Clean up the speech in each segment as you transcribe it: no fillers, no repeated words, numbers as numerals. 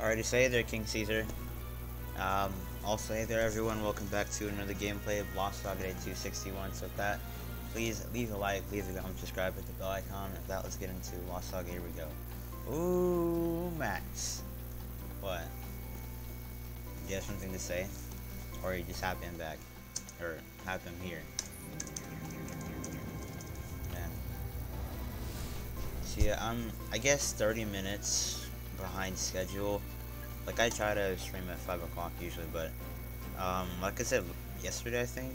Alrighty, say hey there, King Caesar. Also, hey there, everyone. Welcome back to another gameplay of Lost Saga Day 261. So, with that, please leave a like, leave a comment, subscribe, hit the bell icon. With that, let's get into Lost Saga. Here we go. Ooh, Max. What? Do you have something to say? Or are you just happy I'm back? Or happy I'm here? Man. So, yeah, I guess 30 minutes behind schedule. Like, I try to stream at 5 o'clock usually, but like I said yesterday, I think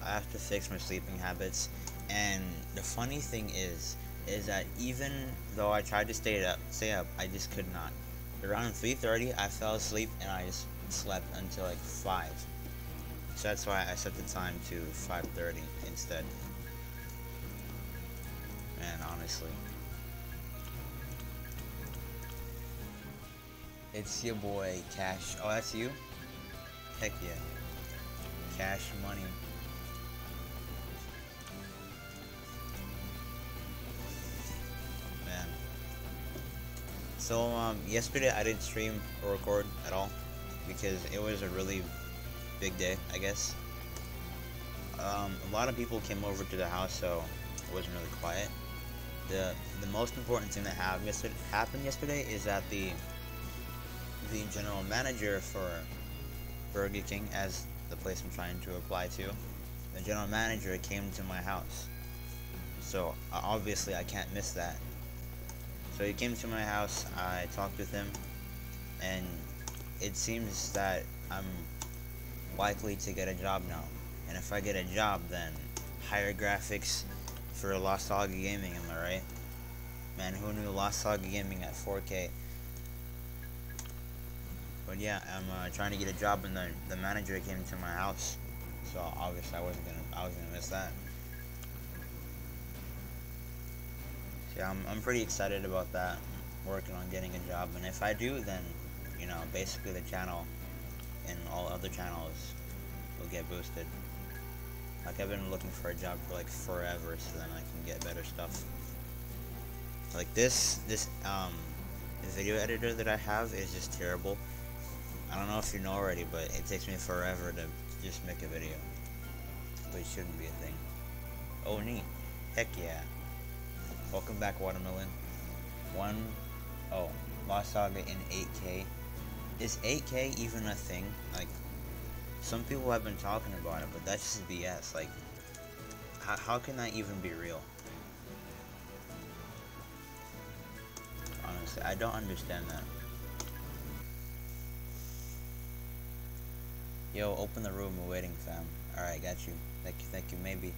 I have to fix my sleeping habits. And the funny thing is that even though I tried to stay up, I just could not. Around 3:30, I fell asleep and I just slept until like 5. So that's why I set the time to 5:30 instead. Man, honestly. It's your boy, Cash. Oh, that's you? Heck yeah. Cash money. Man. So, yesterday I didn't stream or record at all because it was a really big day, I guess. A lot of people came over to the house, so it wasn't really quiet. The most important thing that happened yesterday is that the general manager for Burger King, as the place I'm trying to apply to, the general manager came to my house. So obviously I can't miss that. So he came to my house, I talked with him, and it seems that I'm likely to get a job now. And if I get a job, then higher graphics for Lost Saga Gaming, am I right? Man, who knew Lost Saga Gaming at 4K? But yeah, I'm trying to get a job, and the manager came to my house, so obviously I was gonna miss that. So yeah, I'm pretty excited about that. Working on getting a job, and if I do, then basically the channel and all other channels will get boosted. Like, I've been looking for a job for like forever, so then I can get better stuff. Like this video editor that I have is just terrible. I don't know if you know already, but it takes me forever to just make a video. But it shouldn't be a thing. Oh, neat. Heck yeah. Welcome back, Watermelon. Lost Saga in 8K. Is 8K even a thing? Like, some people have been talking about it, but that's just BS. Like, how can that even be real? Honestly, I don't understand that. Yo, open the room, we're waiting, fam. Alright, got you. Thank you. Maybe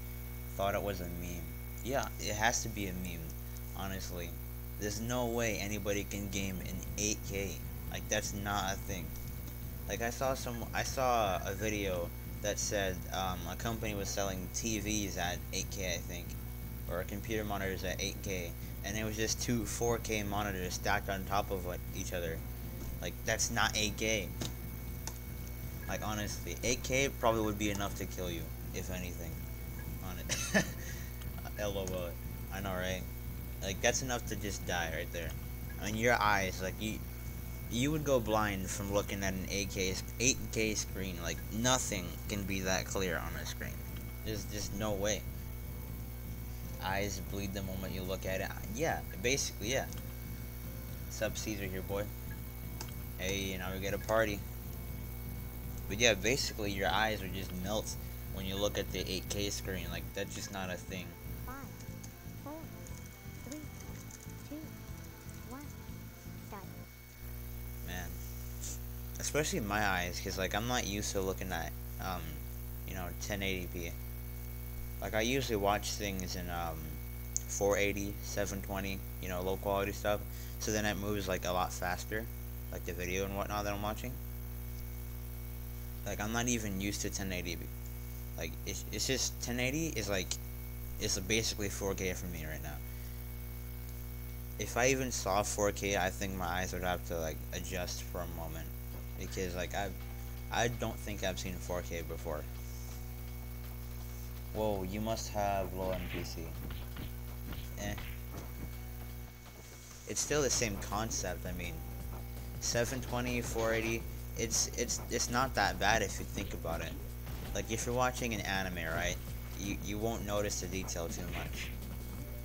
thought it was a meme. Yeah, it has to be a meme, honestly. There's no way anybody can game in 8K. Like, that's not a thing. Like, I saw a video that said a company was selling TVs at 8K, I think, or computer monitors at 8K, and it was just two 4K monitors stacked on top of each other. Like, that's not 8K. Like, honestly, 8K probably would be enough to kill you, if anything, on it. LOL. I know, right? Like, that's enough to just die right there. I mean, your eyes, like, you would go blind from looking at an 8K screen. Like, nothing can be that clear on a screen. There's just no way. Eyes bleed the moment you look at it. Yeah, basically, yeah. What's up, Caesar here, boy? Hey, now we get a party. But yeah, basically your eyes would just melt when you look at the 8K screen. Like, that's just not a thing. 5, 4, 3, 2, 1, start. Man. Especially my eyes, because, like, I'm not used to looking at, 1080p. Like, I usually watch things in, 480, 720, low quality stuff. So then it moves, like, a lot faster. Like, the video and whatnot that I'm watching. Like, I'm not even used to 1080p. Like, it's just 1080 is like, it's basically 4K for me right now. If I even saw 4K, I think my eyes would have to, like, adjust for a moment, because, like, I don't think I've seen 4K before. Whoa, you must have low NPC. It's still the same concept. I mean, 720, 480. It's not that bad if you think about it. Like if you're watching an anime, right? You won't notice the detail too much.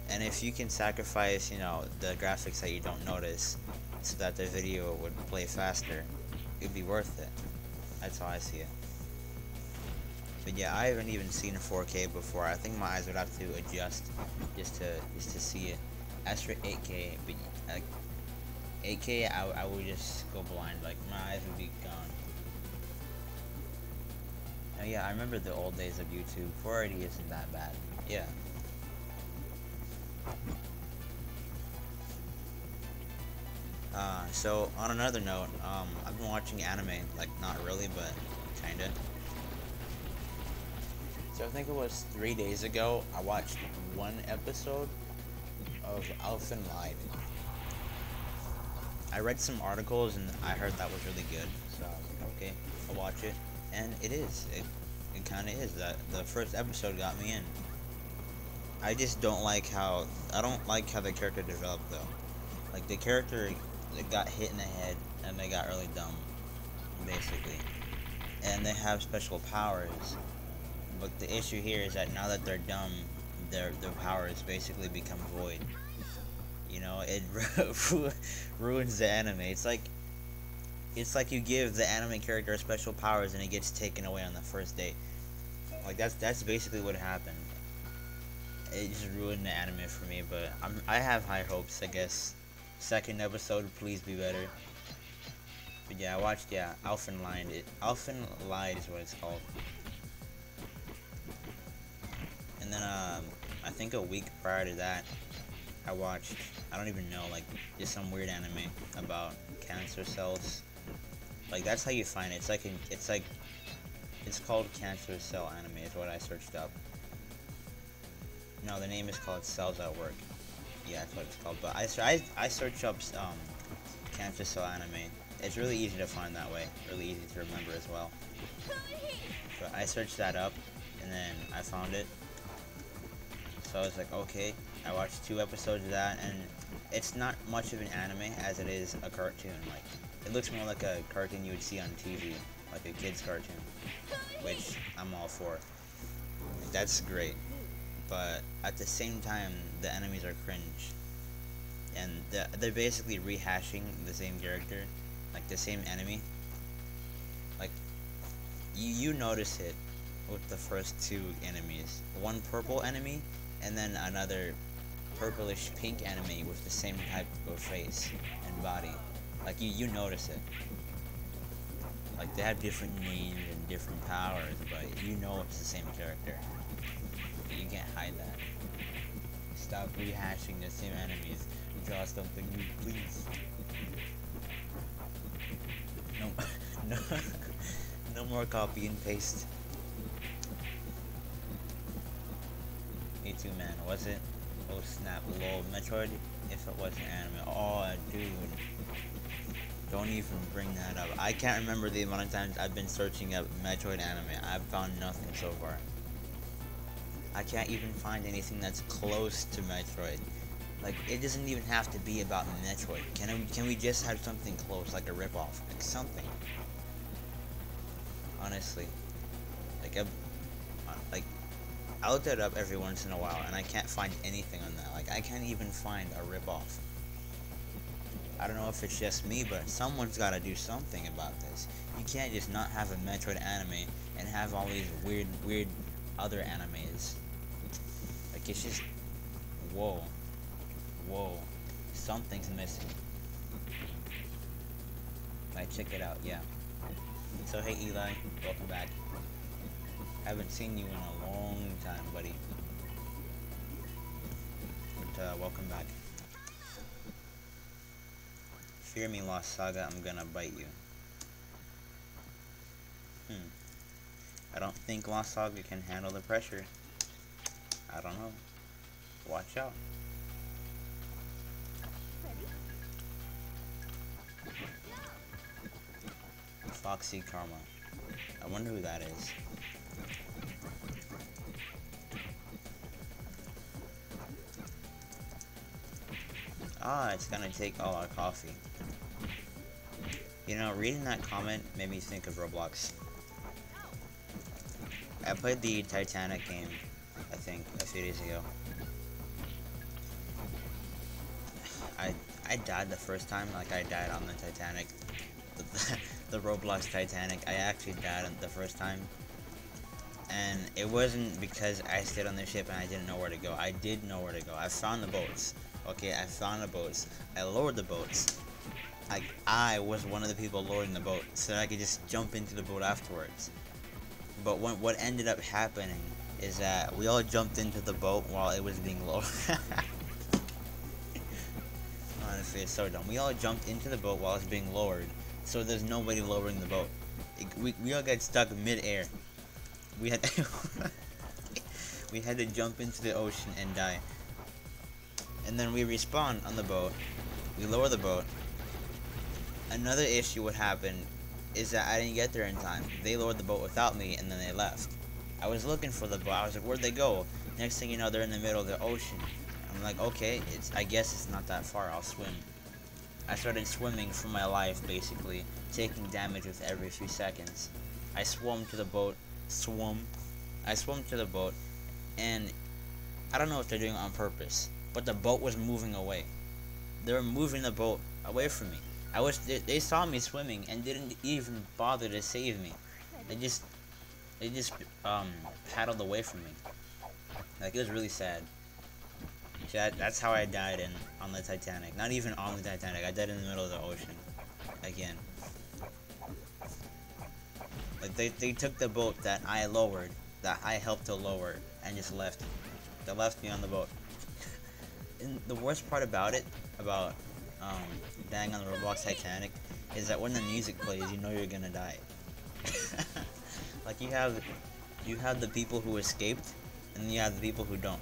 And if you can sacrifice, the graphics that you don't notice so that the video would play faster, it'd be worth it. That's how I see it. But yeah, I haven't even seen 4K before. I think my eyes would have to adjust just to see it. As for 8K, but 8K, I would just go blind. Like my eyes would be gone. Oh yeah, I remember the old days of YouTube. 480 isn't that bad. Yeah. So on another note, I've been watching anime, like not really, but kinda. So I think it was 3 days ago, I watched one episode of Elfen Lied. I read some articles and I heard that was really good, so I was like, okay, I'll watch it. And it is. It kind of is. That the first episode got me in. I just don't like how the character developed though. Like the character that got hit in the head and they got really dumb, basically. And they have special powers. But the issue here is that now that they're dumb, their powers basically become void. It ruins the anime. It's like you give the anime character special powers and it gets taken away on the first day. Like that's basically what happened. It just ruined the anime for me, but I have high hopes, I guess. Second episode, please be better. But yeah, I watched Elfen Lied. Elfen Lied is what it's called. And then I think a week prior to that, I watched, I don't even know, like just some weird anime about cancer cells. Like that's how you find it. It's called Cancer Cell Anime is what I searched up. No, the name is called Cells at Work. Yeah, that's what it's called. But I search up Cancer Cell Anime. It's really easy to find that way. Really easy to remember as well. But I searched that up, and then I found it. So I was like, okay. I watched 2 episodes of that, and it's not much of an anime as it is a cartoon. Like, it looks more like a cartoon you would see on TV, like a kid's cartoon, which I'm all for. That's great. But at the same time, the enemies are cringe. And they're basically rehashing the same character, like the same enemy. Like, you notice it with the first 2 enemies. One purple enemy, and then another purplish pink enemy with the same type of face and body. Like, you notice it. Like, they have different names and different powers, but you know it's the same character. You can't hide that. Stop rehashing the same enemies. Draw something new, please. No, no more copy and paste. Me too, man. Was it? Oh snap! Lol, Metroid. If it wasn't anime. Oh, dude. Don't even bring that up. I can't remember the amount of times I've been searching up Metroid anime. I've found nothing so far. I can't even find anything that's close to Metroid. Like, it doesn't even have to be about Metroid. Can we just have something close, like a ripoff? Like, something. Honestly. I look that up every once in a while, and I can't find anything on that. Like, I can't even find a ripoff. I don't know if it's just me, but someone's gotta do something about this. You can't just not have a Metroid anime and have all these weird other animes. Like, it's just, whoa, something's missing. Like, check it out, yeah. So hey Eli, welcome back. Haven't seen you in a long time, buddy. But welcome back. Fear me, Lost Saga, I'm gonna bite you. I don't think Lost Saga can handle the pressure. I don't know. Watch out. Foxy Karma. I wonder who that is. Ah, it's gonna take all our coffee. You know, reading that comment made me think of Roblox. I played the Titanic game, I think, a few days ago. I I died the first time, like I died on the Titanic. The Roblox Titanic, I actually died on the first time. And it wasn't because I stayed on the ship and I didn't know where to go. I did know where to go. I found the boats. Okay, I found the boats. I lowered the boats. Like, I was one of the people lowering the boat so that I could just jump into the boat afterwards. But what ended up happening is that we all jumped into the boat while it was being lowered. Honestly, it's so dumb. We all jumped into the boat while it's being lowered, so there's nobody lowering the boat. We all got stuck mid-air. We had we had to jump into the ocean and die. And then we respawn on the boat. We lower the boat. Another issue would happen is that I didn't get there in time. They lowered the boat without me and then they left. I was looking for the boat. I was like, where'd they go? Next thing you know, they're in the middle of the ocean. I'm like, okay, I guess it's not that far. I'll swim. I started swimming for my life, basically, taking damage with every few seconds. I swam to the boat. I swam to the boat, and I don't know if they're doing it on purpose, but the boat was moving away. They were moving the boat away from me. They saw me swimming and didn't even bother to save me. They just paddled away from me. Like, it was really sad. So that's how I died on the Titanic. Not even on the Titanic. I died in the middle of the ocean. Again. Like, they took the boat that I lowered, that I helped to lower, and just left. They left me on the boat. And the worst part about it, about dying on the Roblox Titanic, is that when the music plays, you know you're gonna die. Like, you have the people who escaped, and you have the people who don't.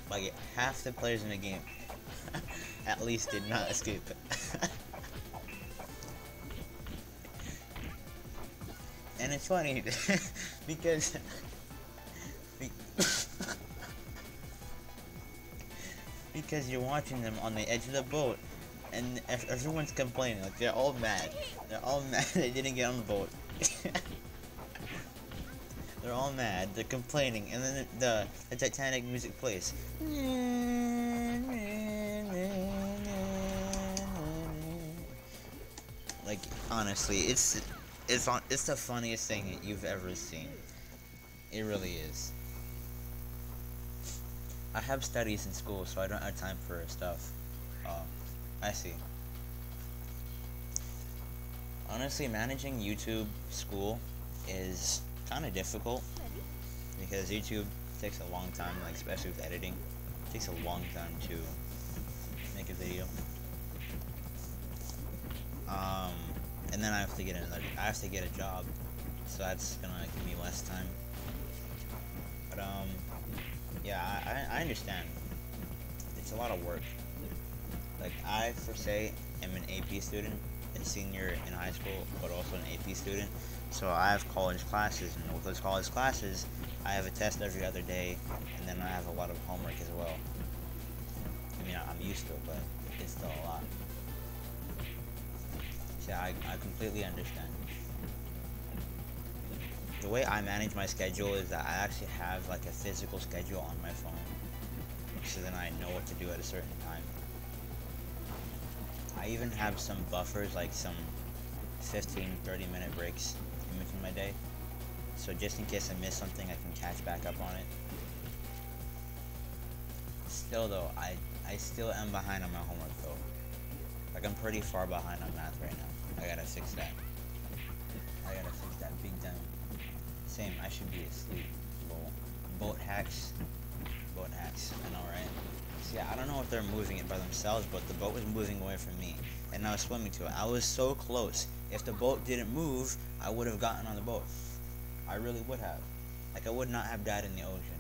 Like, half the players in the game, at least, did not escape. And it's funny because because you're watching them on the edge of the boat, and everyone's complaining. Like, they're all mad. They're all mad they didn't get on the boat. They're all mad. They're complaining, and then the Titanic music plays. Like, honestly, it's the funniest thing you've ever seen. It really is. I have studies in school, so I don't have time for stuff. I see. Honestly, managing YouTube school is kind of difficult because YouTube takes a long time, like especially with editing. It takes a long time to make a video. And then I have to get a job, so that's gonna give me less time. But yeah, I understand. It's a lot of work. Like, I, per se, am an AP student, a senior in high school, but also an AP student. So I have college classes, and with those college classes, I have a test every other day, and then I have a lot of homework as well. I mean, I'm used to it, but it's still a lot. So I completely understand. The way I manage my schedule is that I actually have like a physical schedule on my phone, so then I know what to do at a certain time. I even have some buffers, like some 15-30 minute breaks in between my day, so just in case I miss something, I can catch back up on it. Still though, I still am behind on my homework though. Like, I'm pretty far behind on math right now. I gotta fix that. I gotta fix that big time. Same, I should be asleep. Lol. Boat hacks. Boat hacks. I know, right? So yeah, I don't know if they're moving it by themselves, but the boat was moving away from me, and I was swimming to it. I was so close. If the boat didn't move, I would have gotten on the boat. I really would have. Like, I would not have died in the ocean.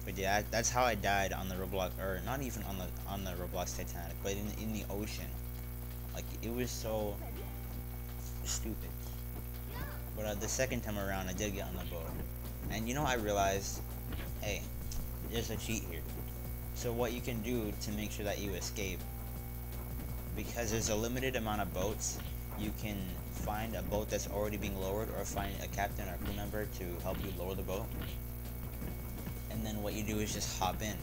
But yeah, that's how I died on the Roblox, or not even on the Roblox Titanic, but in the ocean. Like, it was so stupid. But the second time around, I did get on the boat. And you know, I realized, hey, there's a cheat here. So what you can do to make sure that you escape, because there's a limited amount of boats. You can find a boat that's already being lowered, or find a captain or crew member to help you lower the boat. And then what you do is just hop in.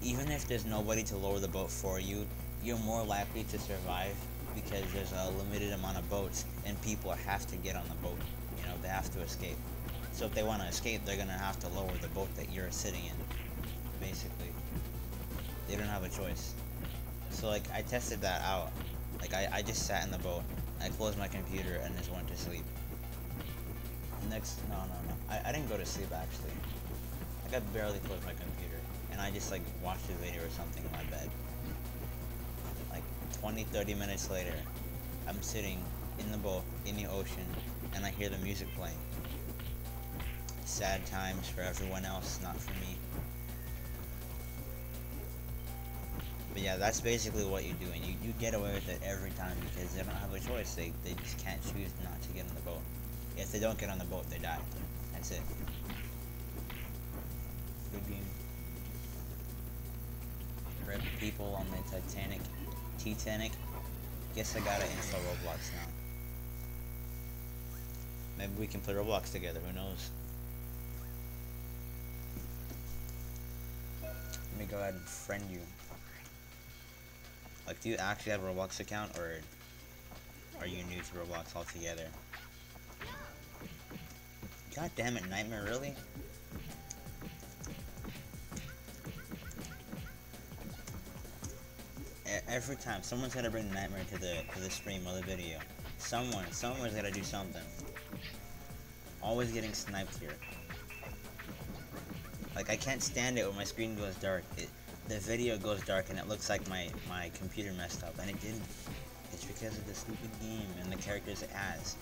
Even if there's nobody to lower the boat for you, you're more likely to survive because there's a limited amount of boats and people have to get on the boat. You know, they have to escape. So if they want to escape, they're going to have to lower the boat that you're sitting in, basically. They don't have a choice. So, like, I tested that out. Like, I just sat in the boat, I closed my computer, and just went to sleep. No. I didn't go to sleep, actually. Like, I barely closed my computer, and I just, like, watched a video or something in my bed. Like, 20-30 minutes later, I'm sitting in the boat, in the ocean, and I hear the music playing. Sad times for everyone else, not for me. But yeah, that's basically what you're doing. You get away with it every time because they don't have a choice. They just can't choose not to get on the boat. If they don't get on the boat, they die. That's it. Good game. Rip people on the Titanic. Guess I gotta install Roblox now. Maybe we can play Roblox together, who knows? Let me go ahead and friend you. Like, do you actually have a Roblox account, or are you new to Roblox altogether? God damn it, Nightmare, really? Every time, someone's gotta bring Nightmare to the stream or the video. Someone's gotta do something. Always getting sniped here. Like, I can't stand it when my screen goes dark. The video goes dark and it looks like my computer messed up, and it didn't. It's because of the stupid game and the characters it has.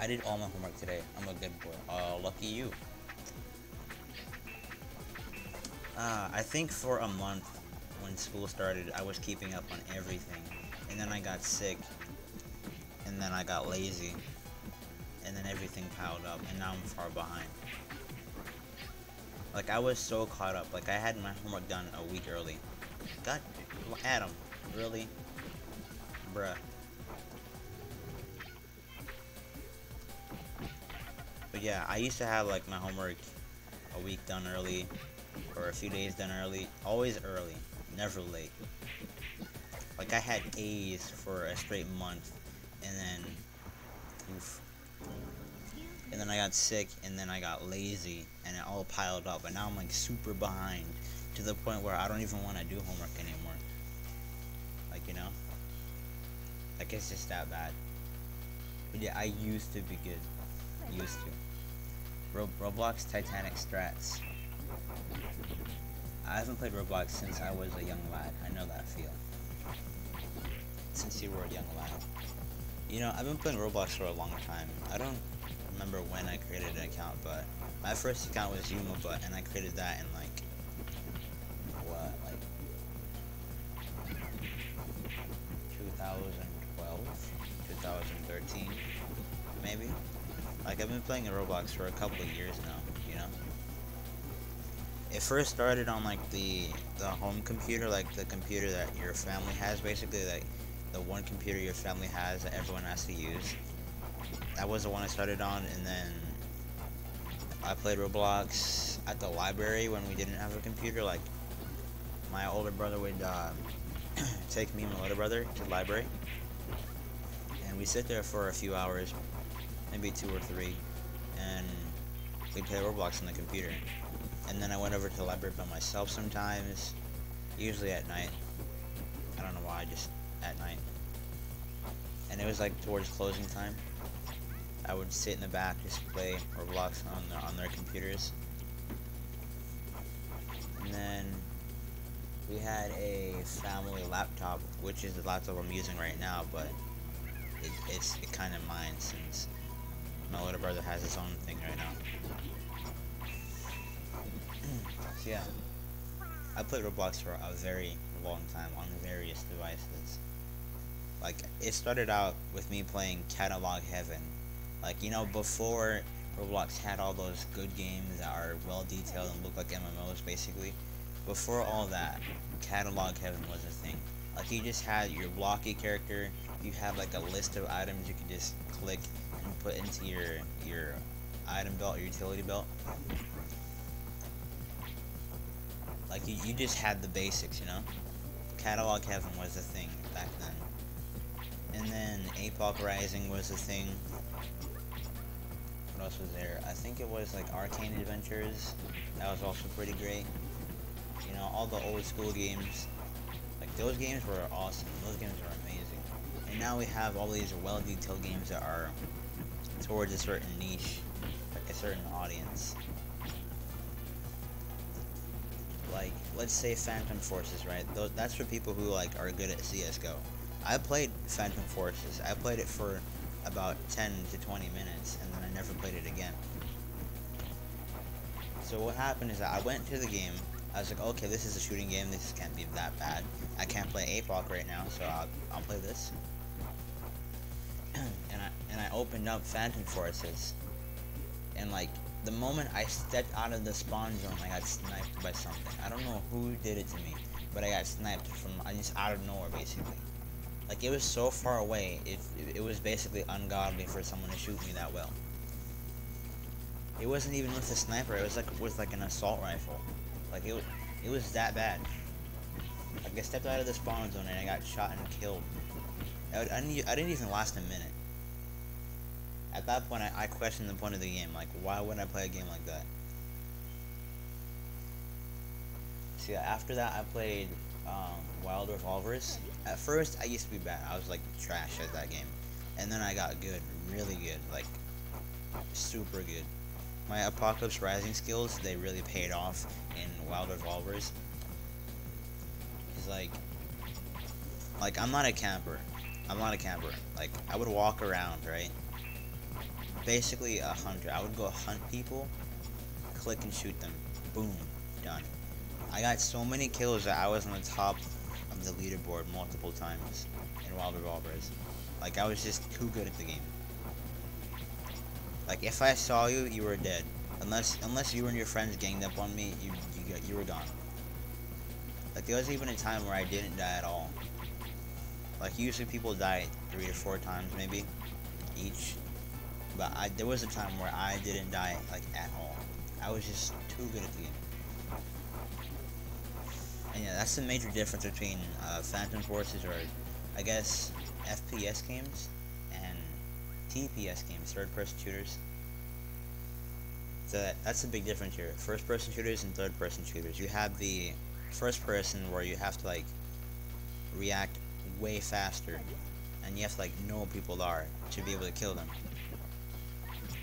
I did all my homework today. I'm a good boy. Oh, lucky you. I think for a month when school started, I was keeping up on everything. And then I got sick. And then I got lazy. And then everything piled up. And now I'm far behind. Like, I was so caught up. Like, I had my homework done a week early. God, Adam, really? Bruh. But yeah, I used to have, like, my homework a week done early, or a few days done early. Always early, never late. Like, I had A's for a straight month, and then, oof. And then I got sick, and then I got lazy, and it all piled up, and now I'm like super behind, to the point where I don't even want to do homework anymore. Like, you know? Like, it's just that bad. But yeah, I used to be good. Used to. Roblox Titanic strats. I haven't played Roblox since I was a young lad. I know that feel. Since you were a young lad. You know, I've been playing Roblox for a long time. I don't remember when I created an account, but my first account was YumaButt, and I created that in like 2012, 2013, maybe. Like, I've been playing Roblox for a couple of years now, you know. It first started on like the home computer, like the computer that your family has, basically, like the one computer your family has that everyone has to use. That was the one I started on, and then I played Roblox at the library when we didn't have a computer. Like, my older brother would take me and my little brother to the library, and we sit there for a few hours, maybe 2 or 3, and we'd play Roblox on the computer. And then I went over to the library by myself sometimes, usually at night. I don't know why, just at night. And it was like towards closing time. I would sit in the back, just play Roblox on their computers. And then we had a family laptop, which is the laptop I'm using right now, but it kind of mine since my little brother has his own thing right now. So yeah, I played Roblox for a very long time on various devices. Like, it started out with me playing Catalog Heaven. Like, you know, before Roblox had all those good games that are well detailed and look like MMOs, basically. before all that, Catalog Heaven was a thing. Like you just had your blocky character, you had like a list of items you could just click and put into your item belt or utility belt. Like you just had the basics, you know? Catalog Heaven was a thing back then. And then Apoc Rising was a thing. What else was there? I think it was like Arcane Adventures. That was also pretty great. You know, all the old school games. Like those games were awesome. Those games were amazing. And now we have all these well-detailed games that are towards a certain niche, like a certain audience. Like, let's say Phantom Forces, right? That's for people who like are good at CS:GO. I played Phantom Forces. I played it for about 10 to 20 minutes, and then I never played it again. So what happened is that I went to the game. I was like, okay, this is a shooting game. This can't be that bad. I can't play APOC right now, so I'll play this. and I opened up Phantom Forces, and like the moment I stepped out of the spawn zone, I got sniped by something. I don't know who did it to me, but I got sniped from just out of nowhere, basically. Like it was so far away, it was basically ungodly for someone to shoot me that well. It wasn't even with a sniper. It was like with like an assault rifle. Like it was that bad. Like I stepped out of the spawn zone and I got shot and killed. I didn't even last a minute. At that point, I questioned the point of the game. Like, why would I play a game like that? See, after that, I played Wild Revolvers. At first, I used to be bad. I was like trash at that game, and then I got good, really good, like super good. My Apocalypse Rising skills, they really paid off in Wild Revolvers. Cause like I'm not a camper. I'm not a camper. Like I would walk around, right? Basically a hunter. I would go hunt people, click and shoot them. Boom, done. I got so many kills that I was on the top of the leaderboard multiple times in Wild Revolvers. Like I was just too good at the game. Like if I saw you, you were dead. Unless you and your friends ganged up on me, you were gone. Like there was even a time where I didn't die at all. Like usually people die 3 or 4 times maybe each. But there was a time where I didn't die like at all. I was just too good at the game. And yeah, that's the major difference between Phantom Forces, or I guess FPS games, and TPS games, third-person shooters. So that's the big difference here. First-person shooters and third-person shooters. You have the first-person where you have to like react way faster, and you have to like know where people are to be able to kill them,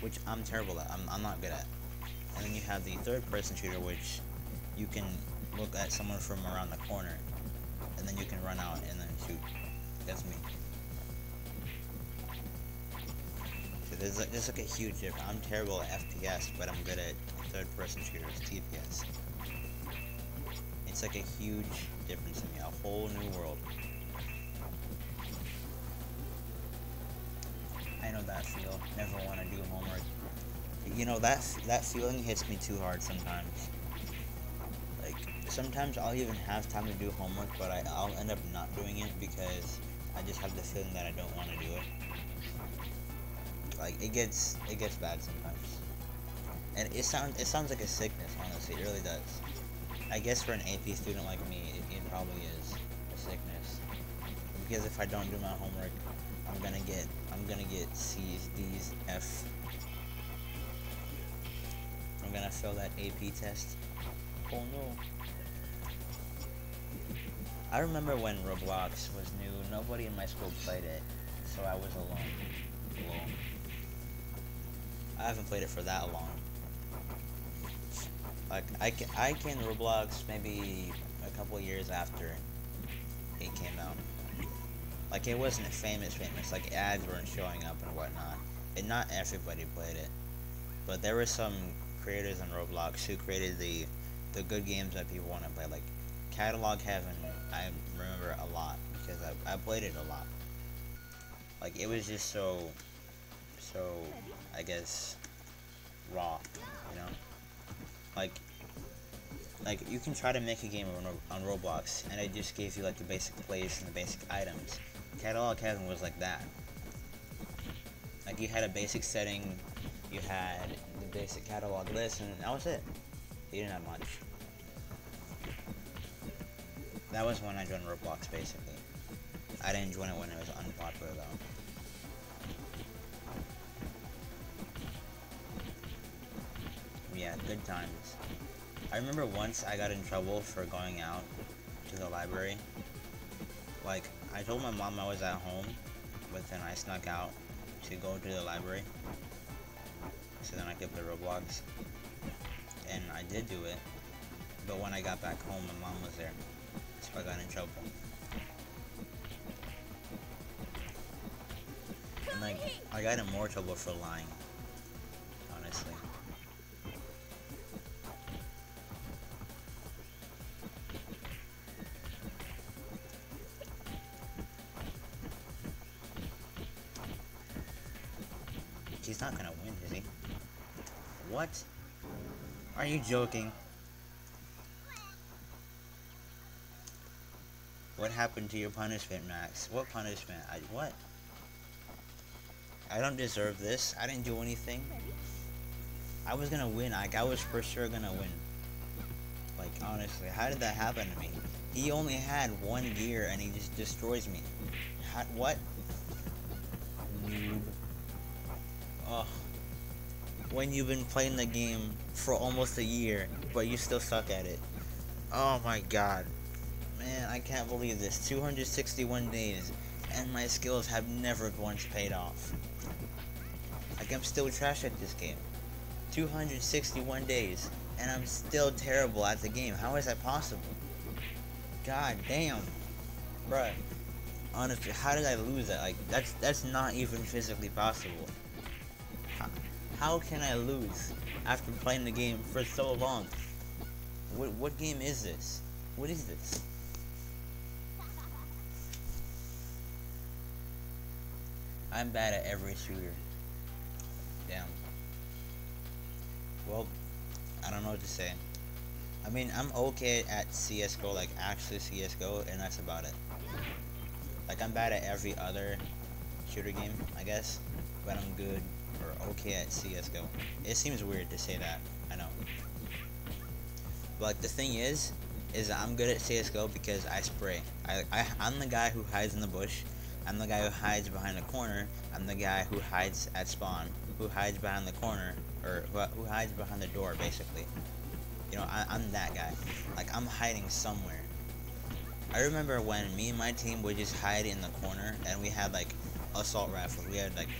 which I'm terrible at. I'm not good at. And then you have the third-person shooter, which you can look at someone from around the corner, and then you can run out and then shoot. That's me. So there's like a huge difference. I'm terrible at FPS, but I'm good at third-person shooters, TPS. It's like a huge difference in me, a whole new world. I know that feel. Never want to do homework. You know, that feeling hits me too hard sometimes. Like, sometimes I'll even have time to do homework, but I'll end up not doing it because I just have the feeling that I don't want to do it. Like, it gets bad sometimes. And it sounds like a sickness, honestly. It really does. I guess for an AP student like me, it probably is a sickness. Because if I don't do my homework, I'm gonna get C's, D's, F. I'm gonna fail that AP test. Oh no. I remember when Roblox was new, nobody in my school played it, so I was alone. I haven't played it for that long. Like, I came to Roblox maybe a couple years after it came out. Like, it wasn't famous, like ads weren't showing up and whatnot, and not everybody played it. But there were some creators on Roblox who created the good games that people want to play, like Catalog Heaven. I remember a lot because I played it a lot. Like, it was just so I guess raw, you know. Like like you can try to make a game on Roblox, and it just gave you like the basic place and the basic items. Catalog Heaven was like that. Like you had a basic setting, you had the basic catalog list, and that was it. You didn't have much. That was when I joined Roblox, basically. I didn't join it when it was unpopular, though. Yeah, good times. I remember once I got in trouble for going out to the library. Like, I told my mom I was at home, but then I snuck out to go to the library. So then I could play Roblox. And I did do it. But when I got back home, my mom was there. So I got in trouble. And like, I got in more trouble for lying. Honestly. He's not gonna win, is he? What? Are you joking? What happened to your punishment, Max? What punishment? What? I don't deserve this. I didn't do anything. I was gonna win. Like, I was for sure gonna win. Like, honestly, how did that happen to me? He only had one gear and he just destroys me. What? Noob. Ugh. When you've been playing the game for almost a year, but you still suck at it. Oh my god. Man, I can't believe this. 261 days, and my skills have never once paid off. Like, I'm still trash at this game. 261 days, and I'm still terrible at the game. How is that possible? God damn. Bruh. Honestly, how did I lose that? Like, that's not even physically possible. How can I lose after playing the game for so long? What game is this? What is this? I'm bad at every shooter. Damn. Well, I don't know what to say. I mean, I'm okay at CSGO, like actually CSGO, and that's about it. Like, I'm bad at every other shooter game, I guess, but I'm good or okay at CSGO. It seems weird to say that, I know. But like, the thing is I'm good at CSGO because I spray. I'm the guy who hides in the bush. I'm the guy who hides behind the corner. I'm the guy who hides at spawn, who hides behind the corner, or who hides behind the door, basically. You know, I'm that guy. Like, I'm hiding somewhere. I remember when me and my team would just hide in the corner, and we had, like, assault rifles. We had, like,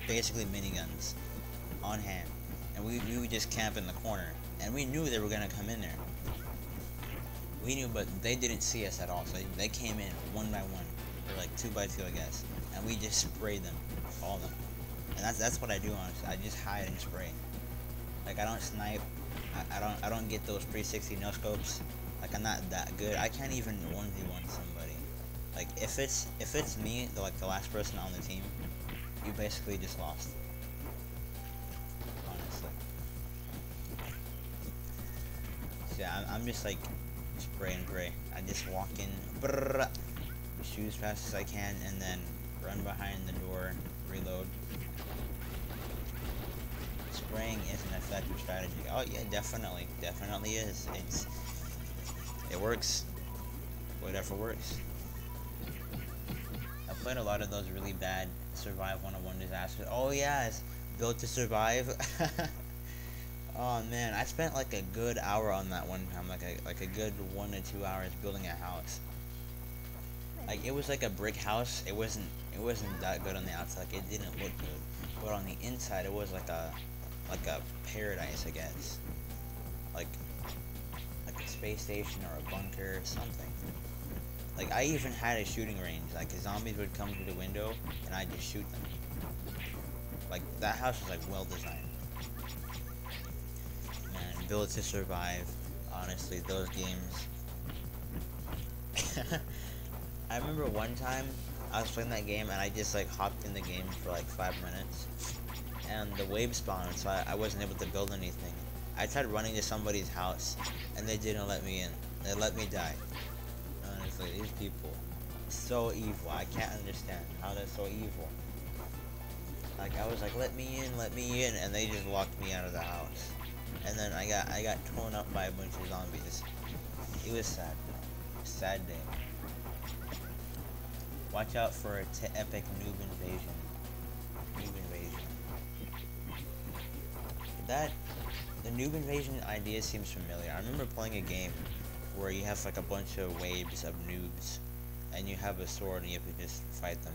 basically miniguns on hand. And we would just camp in the corner. And we knew they were going to come in there. We knew, but they didn't see us at all. So they came in one by one. Or like 2 by 2, I guess, and we just sprayed them, all of them, and that's what I do, honestly. I just hide and spray. Like, I don't snipe. I don't get those 360 no scopes. Like, I'm not that good. I can't even 1v1 somebody. Like, if it's me, the last person on the team, you basically just lost. Honestly. So yeah, I'm just like spray and pray. I just walk in. Brrr, shoot as fast as I can, and then run behind the door, reload. Spraying is an effective strategy. Oh yeah, definitely is. It works. Whatever works. I played a lot of those really bad Survive 101 disasters. Oh yeah, it's Built to Survive. Oh man, I spent like a good hour on that one time, like a good 1 to 2 hours building a house. Like, it was like a brick house. It wasn't that good on the outside. Like, it didn't look good, but on the inside, it was like a paradise, I guess. Like a space station or a bunker or something. Like, I even had a shooting range. Like, zombies would come through the window, and I'd just shoot them. Like, that house was like well designed. Man, Built to Survive. Honestly, those games. I remember one time I was playing that game and I just like hopped in the game for like 5 minutes, and the wave spawned, so I wasn't able to build anything. I tried running to somebody's house, and they didn't let me in. They let me die. Honestly, these people, so evil. I can't understand how they're so evil. Like I was like, let me in, and they just locked me out of the house. And then I got torn up by a bunch of zombies. It was sad, sad day. Watch out for a epic noob invasion. Noob invasion. That the noob invasion idea seems familiar. I remember playing a game where you have like a bunch of waves of noobs, and you have a sword and you have to just fight them.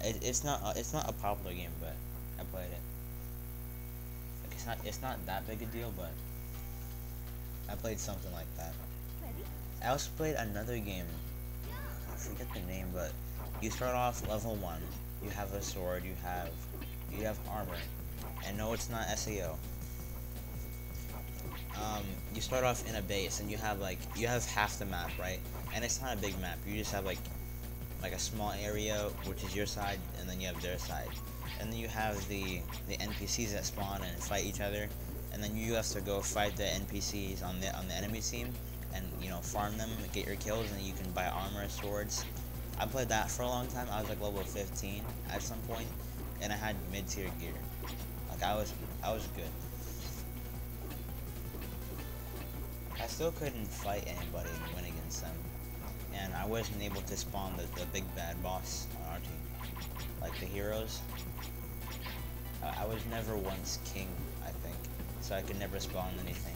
It's not a popular game, but I played it. Like it's not that big a deal, but I played something like that. I also played another game. I forget the name, but you start off level 1. You have a sword. You have armor, and no, it's not SAO. You start off in a base, and you have half the map, right? And it's not a big map. You just have like a small area, which is your side, and then you have their side, and then you have the NPCs that spawn and fight each other, and then you have to go fight the NPCs on the enemy team, and farm them, get your kills, and you can buy armor, swords. I played that for a long time. I was like level 15 at some point, and I had mid-tier gear. Like I was good. I still couldn't fight anybody and win against them. And I wasn't able to spawn the big bad boss on our team. Like the heroes. I was never once king, I think. So I could never spawn anything.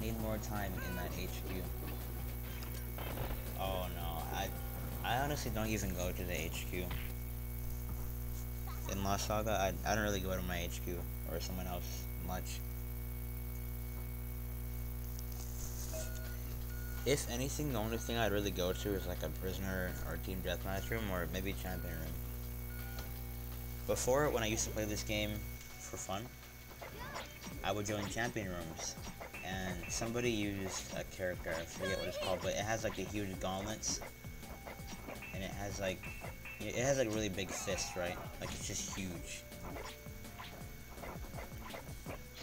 Need more time in that HQ. Oh no, I honestly don't even go to the HQ. In Lost Saga, I don't really go to my HQ or someone else much. If anything, the only thing I'd really go to is like a prisoner or team deathmatch room or maybe champion room. Before, when I used to play this game for fun, I would join champion rooms, and somebody used a character, I forget what it's called, but it has like the huge gauntlets, and it has like really big fists, right? Like it's just huge.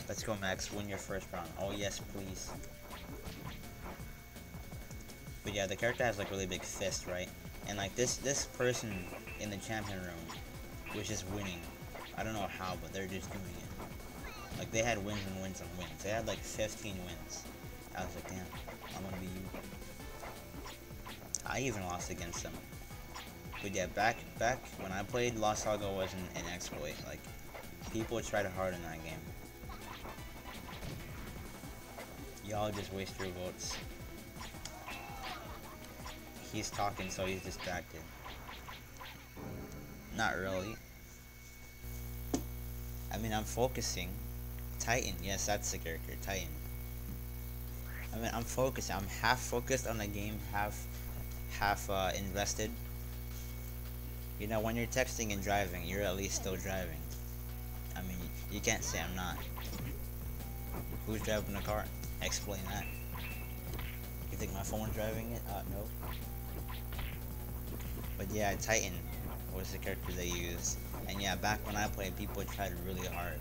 Let's go, Max, win your first round. Oh yes, please. But yeah, the character has like really big fists, right? And like this person in the champion room was just winning. I don't know how, but they're just doing it. Like they had wins and wins and wins. They had like 15 wins. I was like, damn, I'm gonna be you. I even lost against them. But yeah, back when I played, Lost Saga wasn't an exploit. Like people tried hard in that game. Y'all just waste your votes. He's talking, so he's distracted. Not really. I mean, I'm focusing. Titan, yes, that's the character, Titan. I mean, I'm focused. I'm half focused on the game, half invested. You know, when you're texting and driving, you're at least still driving. I mean, you can't say I'm not. Who's driving the car? Explain that. You think my phone's driving it? No. But yeah, Titan was the character they used. And yeah, back when I played, people tried really hard.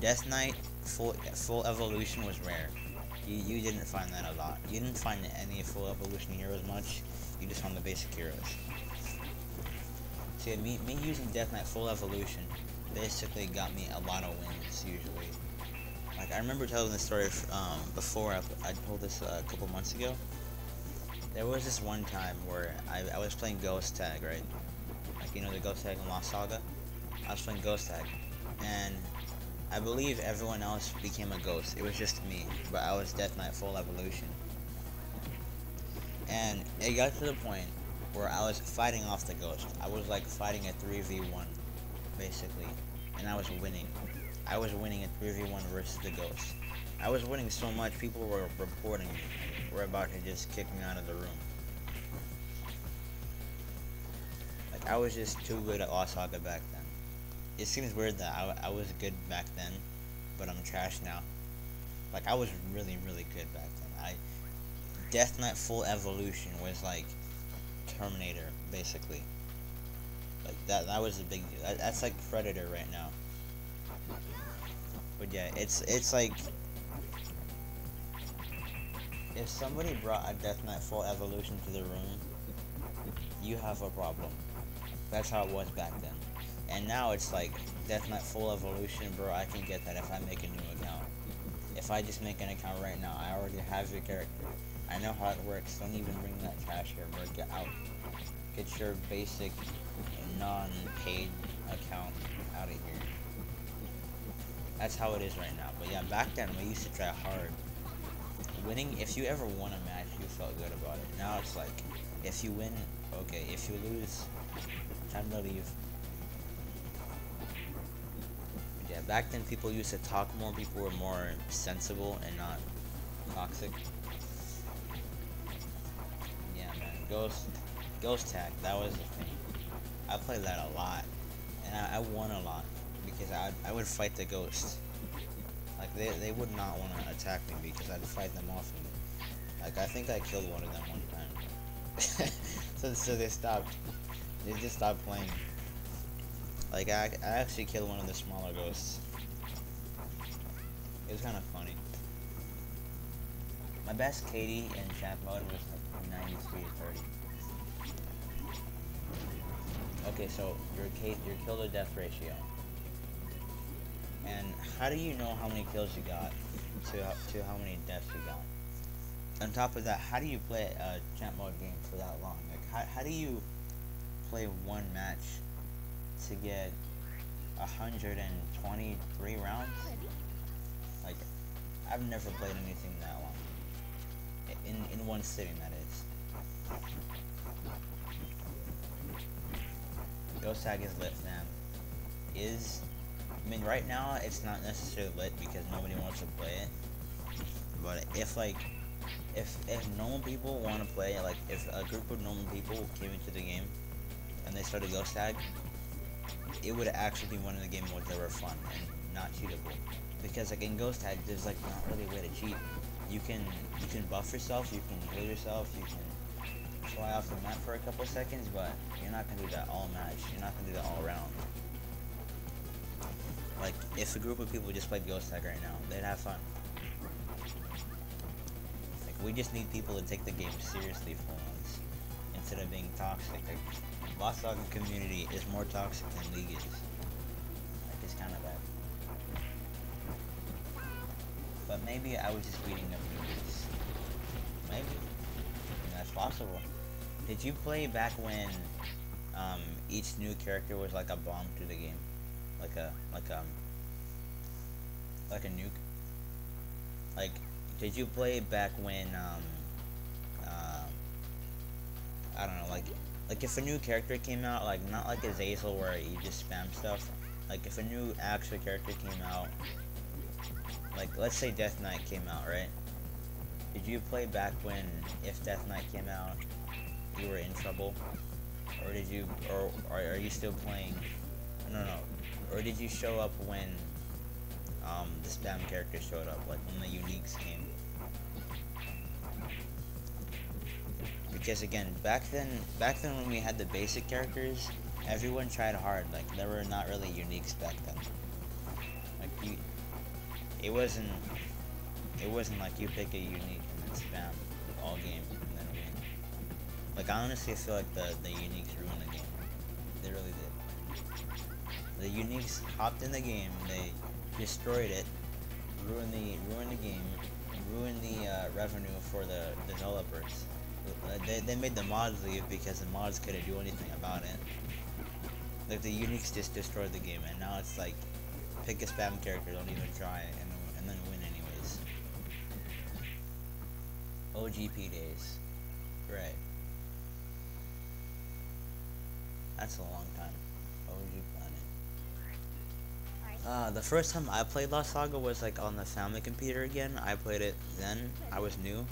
Death Knight full evolution was rare. You didn't find that a lot. You didn't find any full evolution heroes much. You just found the basic heroes. So yeah, me using Death Knight full evolution basically got me a lot of wins usually. Like I remember telling this story before. I told this a couple months ago. There was this one time where I was playing Ghost Tag, right? Like, you know the Ghost Tag in Lost Saga? I was playing Ghost Tag, and I believe everyone else became a ghost. It was just me, but I was Death Knight full evolution. And it got to the point where I was fighting off the ghost. I was like fighting a 3v1, basically, and I was winning. I was winning a 3v1 versus the ghost. I was winning so much, people were reporting me. Were about to just kick me out of the room. Like, I was just too good at Lost Saga back then. It seems weird that I was good back then, but I'm trash now. Like, I was really, really good back then. Death Knight full evolution was like Terminator, basically. Like that was a big deal. That's like Predator right now. But yeah, it's like if somebody brought a Death Knight full evolution to the room, you have a problem. That's how it was back then. And now it's like Death Knight full evolution, bro. I can get that if I make a new account. If I just make an account right now, I already have your character. I know how it works. Don't even bring that trash here, bro. Get out. Get your basic non-paid account out of here. That's how it is right now. But yeah, back then we used to try hard. Winning, if you ever won a match, you felt good about it. Now it's like, if you win, okay. If you lose, time to leave. But yeah, back then people used to talk more. People were more sensible and not toxic. Yeah, man. Ghost tag. That was the thing. I played that a lot, and I won a lot because I would fight the ghost. Like they would not want to attack me because I'd fight them off. And, like I think I killed one of them one time. so they stopped. They just stopped playing. Like I actually killed one of the smaller ghosts. It was kind of funny. My best KD in chat mode was like 93 to 30. Okay, so your kill to death ratio. And how do you know how many kills you got to how many deaths you got? On top of that, how do you play a champ mode game for that long? Like how do you play one match to get 123 rounds? Like I've never played anything that long. In one sitting, that is. Ghost Tag is lit, fam. I mean, right now it's not necessarily lit because nobody wants to play it. But if normal people want to play it, like if a group of normal people came into the game and they started Ghost Tag, it would actually be one of the game modes that were fun and not cheatable. Because like in Ghost Tag, there's like not really a way to cheat. You can buff yourself, you can heal yourself, you can fly off the map for a couple seconds, but you're not gonna do that all match. You're not gonna do that all round. Like if a group of people just played Ghost Tag right now, they'd have fun. Like we just need people to take the game seriously for once, instead of being toxic. Like Lost Saga community is more toxic than League is. Like it's kind of bad. But maybe I was just beating up newbies. Maybe. I mean, that's possible. Did you play back when each new character was like a bomb to the game? Like a nuke? Like, did you play back when I don't know, like if a new character came out, like not like Azazel where you just spam stuff. Like if a new actual character came out, like let's say Death Knight came out, right? Did you play back when if Death Knight came out, you were in trouble, or did you, or are you still playing? No. Or did you show up when the spam character showed up, like when the uniques came? Because again, back then when we had the basic characters, everyone tried hard. Like there were not really uniques back then. Like it wasn't like you pick a unique and then spam all game and then win. Like I honestly feel like the uniques ruined the game. They really did. The uniques hopped in the game, they destroyed it, ruined the game, ruined the revenue for the developers. They made the mods leave because the mods couldn't do anything about it. Like the uniques just destroyed the game, and now it's like pick a spam character, don't even try it, and then win anyways. OGP days, right? That's a long time. OG Planet. The first time I played Lost Saga was like on the family computer again. I played it then. I was new.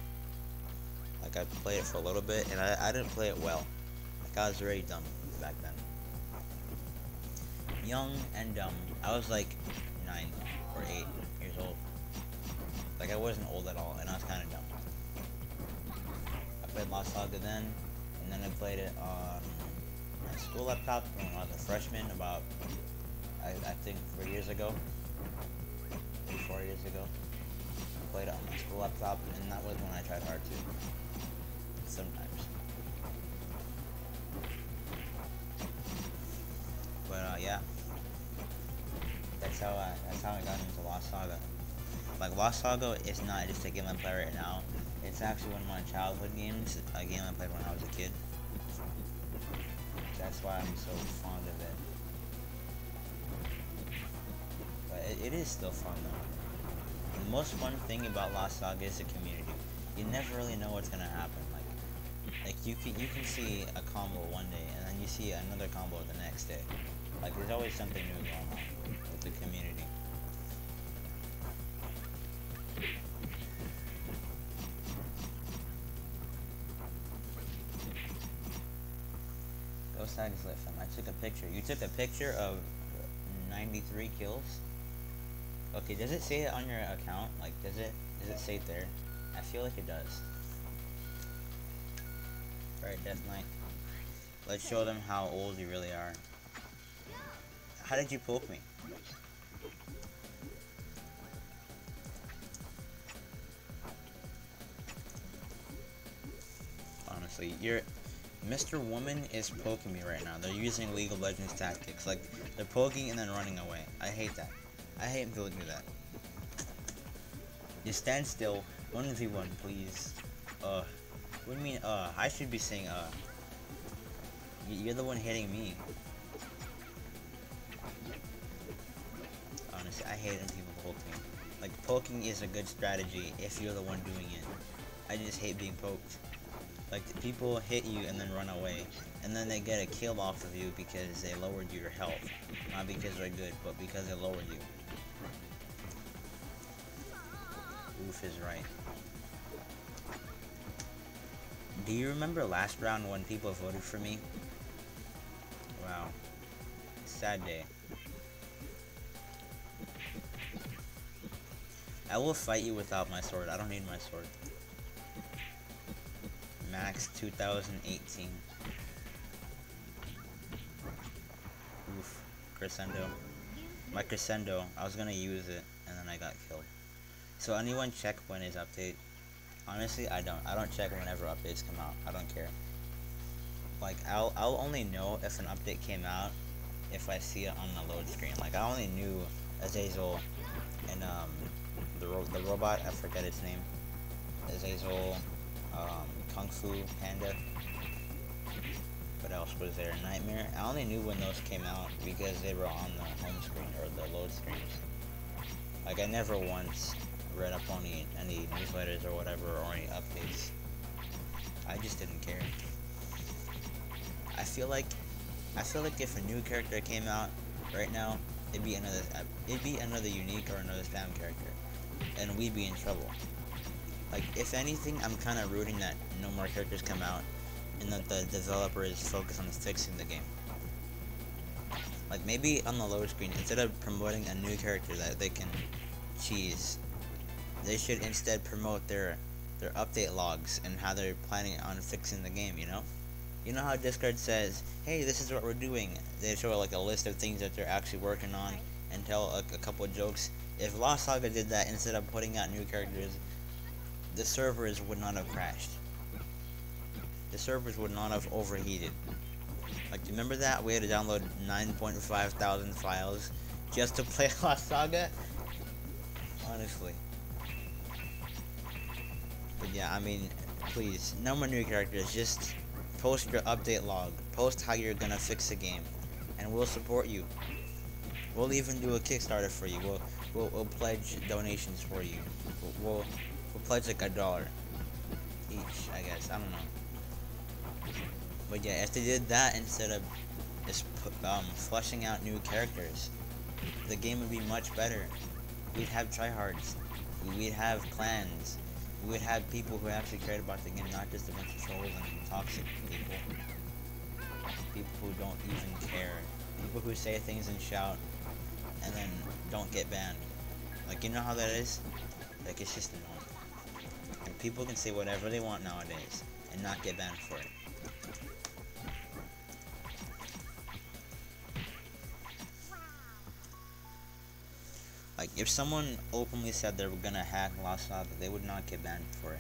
Like I played it for a little bit, and I didn't play it well. Like I was very dumb back then. Young and dumb. I was like 9 or 8 years old. Like I wasn't old at all, and I was kind of dumb. I played Lost Saga then, and then I played it on my my school laptop when I was a freshman about, I think 4 years ago, 4 years ago. I played it on my school laptop, and that was when I tried hard too. Sometimes. But yeah, that's how I got into Lost Saga. Like Lost Saga is not just a game I play right now. It's actually one of my childhood games, a game I played when I was a kid. That's why I'm so fond of it. But it is still fun though. The most fun thing about Lost Saga is the community. You never really know what's gonna happen. Like you can see a combo one day and then you see another combo the next day. Like there's always something new going on with the community. Go Saga's lit fam. I took a picture. You took a picture of 93 kills? Okay, does it say it on your account? Like does it say it there? I feel like it does. Alright, Death Knight. Let's show them how old you really are. How did you poke me? Honestly, Mr. Woman is poking me right now. They're using League of Legends tactics. Like, they're poking and then running away. I hate that. I hate people who do that. Just stand still. 1v1, please. What do you mean, I should be saying, You're the one hitting me. Honestly, I hate when people poke me. Like, poking is a good strategy if you're the one doing it. I just hate being poked. Like, people hit you and then run away. And then they get a kill off of you because they lowered your health. Not because they're good, but because they lowered you. Oof is right. Do you remember last round when people voted for me? Wow. Sad day. I will fight you without my sword. I don't need my sword. Max 2018. Oof. Crescendo. My Crescendo, I was gonna use it and then I got killed. So anyone check when his update? Honestly, I don't. I don't check whenever updates come out. I don't care. Like, I'll only know if an update came out if I see it on the load screen. Like, I only knew Azazel and the robot, I forget its name. Azazel, Kung Fu Panda. What else was there? Nightmare. I only knew when those came out because they were on the home screen or the load screens. Like, I never once read up on any newsletters or whatever or any updates. I just didn't care. I feel like if a new character came out right now, it'd be another unique or another spam character, and we'd be in trouble. Like, if anything, I'm kind of rooting that no more characters come out, and that the developers focus on fixing the game. Like, maybe on the load screen, instead of promoting a new character that they can cheese, they should instead promote their update logs and how they're planning on fixing the game, you know? You know how Discord says, hey, this is what we're doing. They show like a list of things that they're actually working on and tell a couple of jokes. If Lost Saga did that instead of putting out new characters, the servers would not have crashed. The servers would not have overheated. Like, do you remember that? We had to download 9.5 thousand files just to play Lost Saga? Honestly. But yeah, I mean, please, no more new characters. Just post your update log. Post how you're gonna fix the game, and we'll support you. We'll even do a Kickstarter for you. We'll pledge donations for you. We'll pledge like $1 each, I guess. I don't know. But yeah, if they did that instead of just fleshing out new characters, the game would be much better. We'd have tryhards. We'd have clans. We would have people who actually cared about the game, not just a bunch of trolls and toxic people. People who don't even care. People who say things and shout and then don't get banned. Like, you know how that is? Like, it's just annoying. And people can say whatever they want nowadays and not get banned for it. Like, if someone openly said they were gonna hack Lost Saga, they would not get banned for it.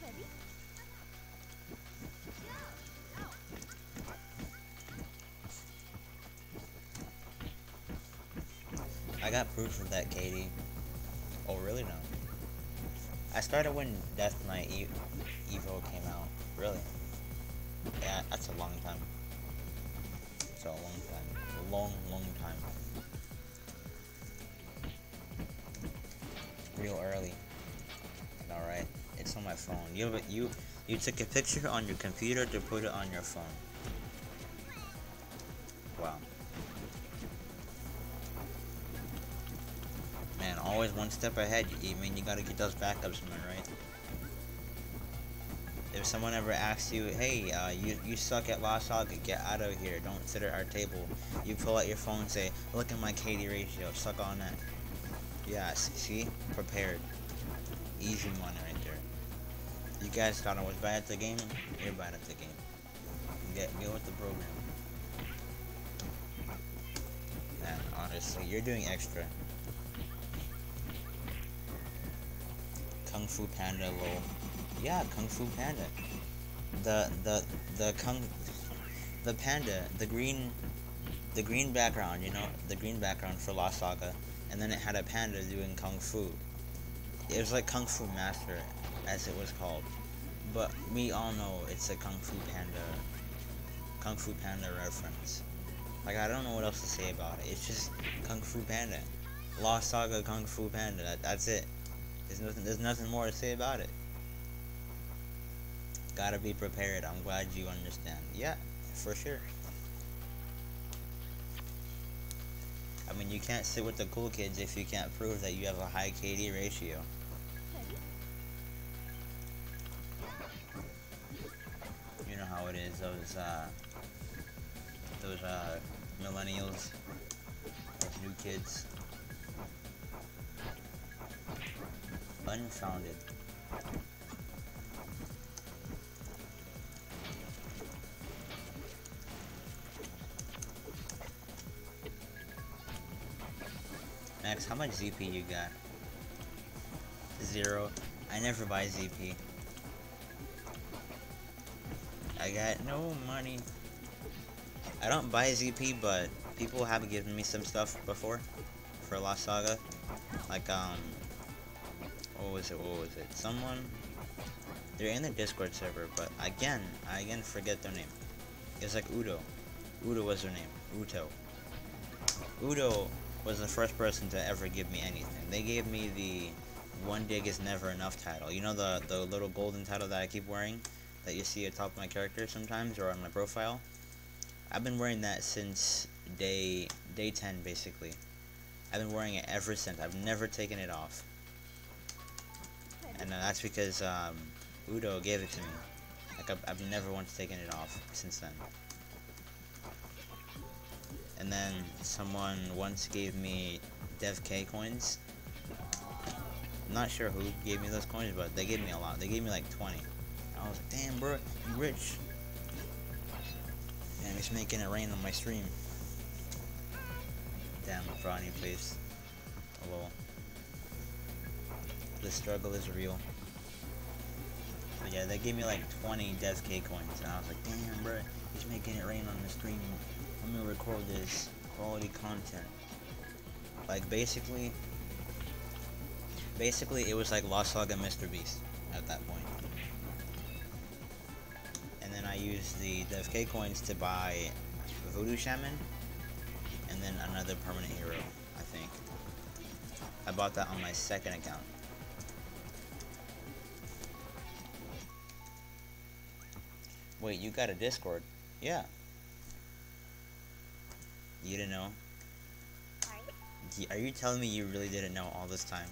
Ready? I got proof of that, Katie. Oh, really? No. I started when Death Knight Evo came out. Really? Yeah, that's a long time. It's a long time. A long, long time. Real early. Alright. It's on my phone. You took a picture on your computer to put it on your phone. Wow. Man, always one step ahead. I mean, you gotta get those backups, man, right? If someone ever asks you, hey, you suck at Lost Saga, get out of here, don't sit at our table. You pull out your phone and say, look at my KD ratio, suck on that. Yeah, see? Prepared. Easy money right there. You guys thought I was bad at the game? You're bad at the game. Get with the program. Man, honestly, you're doing extra. Kung Fu Panda, lol. Yeah, Kung Fu Panda. The panda, the green background, you know, the green background for Lost Saga, and then it had a panda doing kung fu. It was like Kung Fu Master, as it was called. But we all know it's a Kung Fu Panda reference. Like, I don't know what else to say about it. It's just Kung Fu Panda. Lost Saga Kung Fu Panda. That's it. There's nothing more to say about it. Gotta be prepared. I'm glad you understand. Yeah, for sure. I mean, you can't sit with the cool kids if you can't prove that you have a high KD ratio. You know how it is, those millennials, those new kids. Unfounded. Max, how much ZP you got? 0. I never buy ZP. I got no money. I don't buy ZP, but people have given me some stuff before for Lost Saga. Like, what was it? Someone, they're in the Discord server, but I again forget their name. It's like Udo. Udo was their name. Uto. Udo was the first person to ever give me anything. They gave me the one dig is never enough title. You know the little golden title that I keep wearing, that you see atop my character sometimes or on my profile. I've been wearing that since day 10 basically. I've been wearing it ever since. I've never taken it off. And that's because Udo gave it to me. Like, I've never once taken it off since then. And then someone once gave me Dev K coins. I'm not sure who gave me those coins, but they gave me a lot. They gave me like 20. I was like, damn, bro, you rich. And he's making it rain on my stream. Damn, brownie face. Hello. The struggle is real. But yeah, they gave me like 20 Dev K coins, and I was like, damn, bro, he's making it rain on the stream. Let me record this quality content. Like, basically it was like Lost Saga Mr. Beast at that point. And then I used the Dev K coins to buy Voodoo Shaman, and then another permanent hero, I think. I bought that on my second account. Wait, you got a Discord? Yeah. You didn't know? Are you telling me you really didn't know all this time?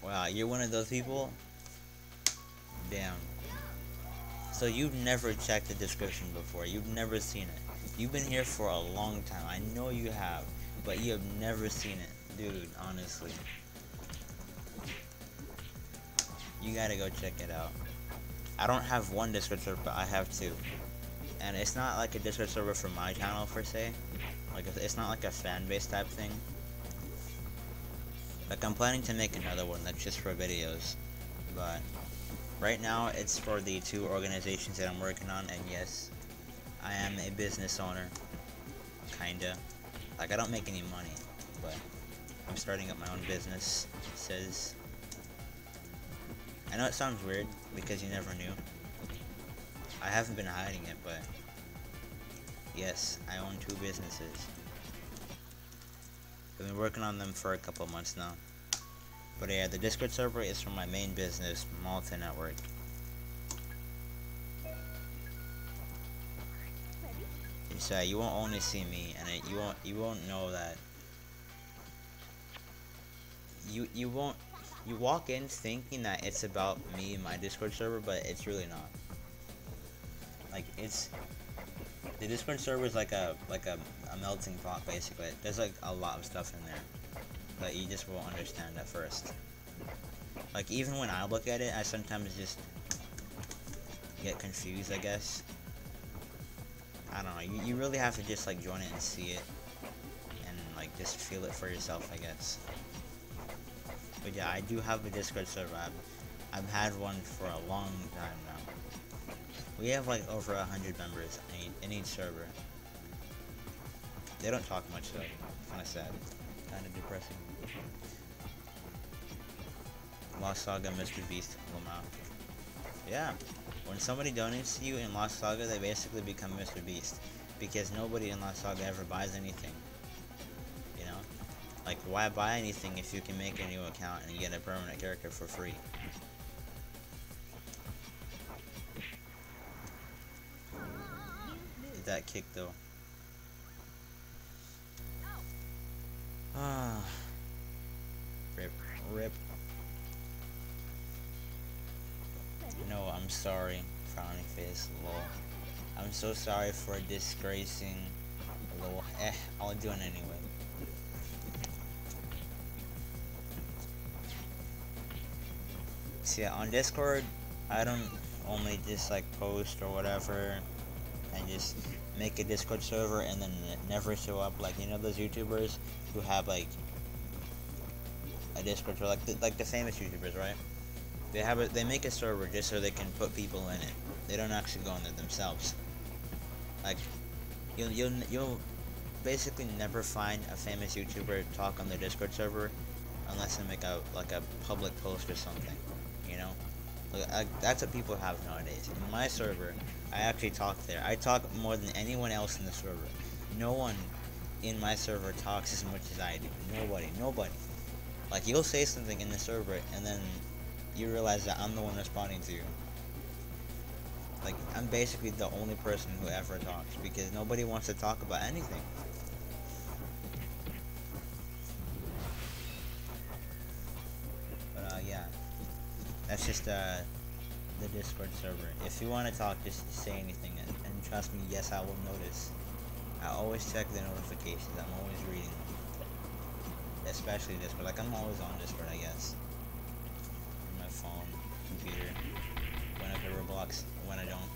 Wow, you're one of those people? Damn. So you've never checked the description before. You've never seen it. You've been here for a long time. I know you have. But you have never seen it. Dude, honestly. You gotta go check it out. I don't have one Discord server, but I have 2. and it's not like a Discord server for my channel per se. Like it's not like a fan base type thing. Like I'm planning to make another one that's just for videos, but right now it's for the two organizations that I'm working on. And yes, I am a business owner, kinda. Like I don't make any money, but I'm starting up my own business. It says. I know it sounds weird because you never knew. I haven't been hiding it, but yes, I own two businesses. I've been working on them for a couple months now. But yeah, the Discord server is for my main business, Malta Network. Ready? So you won't only see me, and you won't know that. You won't. You walk in thinking that it's about me and my Discord server, but it's really not. Like it's the Discord server is like a melting pot basically. There's like a lot of stuff in there that you just won't understand at first. Like even when I look at it, I sometimes just get confused, I guess. I don't know. You really have to just like join it and see it, and like just feel it for yourself, I guess. But yeah, I do have a Discord server. I've had one for a long time now. We have like over 100 members in each server. They don't talk much though. Kind of sad. Kind of depressing. Lost Saga, Mr. Beast, Lamau. Yeah. When somebody donates to you in Lost Saga, they basically become Mr. Beast. Because nobody in Lost Saga ever buys anything. You know? Like, why buy anything if you can make a new account and get a permanent character for free? Did that kick though? Ah. Rip. Rip. No, I'm sorry. Frowning face. Lol. I'm so sorry for disgracing. Lol. I'll do it anyway. So yeah, on Discord, I don't only just like post or whatever and just make a Discord server and then never show up. Like, you know those YouTubers who have like a Discord server, like the famous YouTubers, right? They make a server just so they can put people in it. They don't actually go in there themselves. Like, you'll basically never find a famous YouTuber talk on their Discord server unless they make a public post or something. You know, that's what people have nowadays. In my server, I actually talk there. I talk more than anyone else in the server. No one in my server talks as much as I do. Nobody. Like, you'll say something in the server, and then you realize that I'm the one responding to you. Like, I'm basically the only person who ever talks, because nobody wants to talk about anything. But, yeah. That's just, the Discord server. If you want to talk, just say anything, and trust me, yes, I will notice. I always check the notifications. I'm always reading them. Especially Discord. Like, I'm always on Discord, I guess. On my phone, computer. When I play Roblox, when I don't.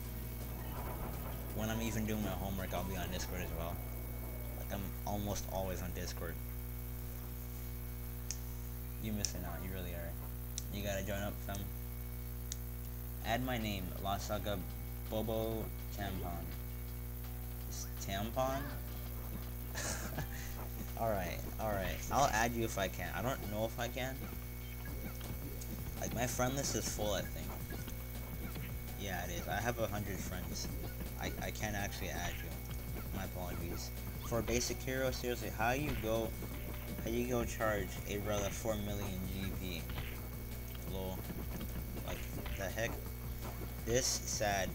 When I'm even doing my homework, I'll be on Discord as well. Like, I'm almost always on Discord. You're missing out, you really are. You gotta join up, fam. Add my name, La Saga Bobo Tampon. Tampon? Alright. I'll add you if I can. I don't know if I can. Like, my friend list is full, I think. Yeah, it is. I have 100 friends. I can't actually add you. My apologies. For a basic hero, seriously, how you go charge a brother 4 million GP? Lol. Like, the heck? This sad.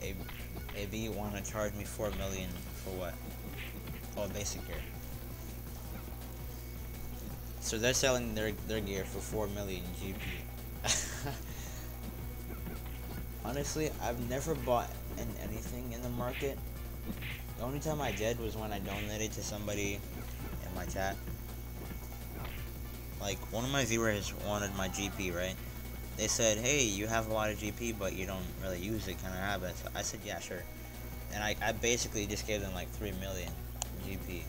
A B wanna charge me 4 million for what? Oh, basic gear. So they're selling their gear for 4 million GP. Honestly, I've never bought anything in the market. The only time I did was when I donated to somebody in my chat. Like, one of my viewers wanted my GP, right? They said, hey, you have a lot of GP, but you don't really use it, can I have it? So I said, yeah, sure. And I basically just gave them like 3 million GP.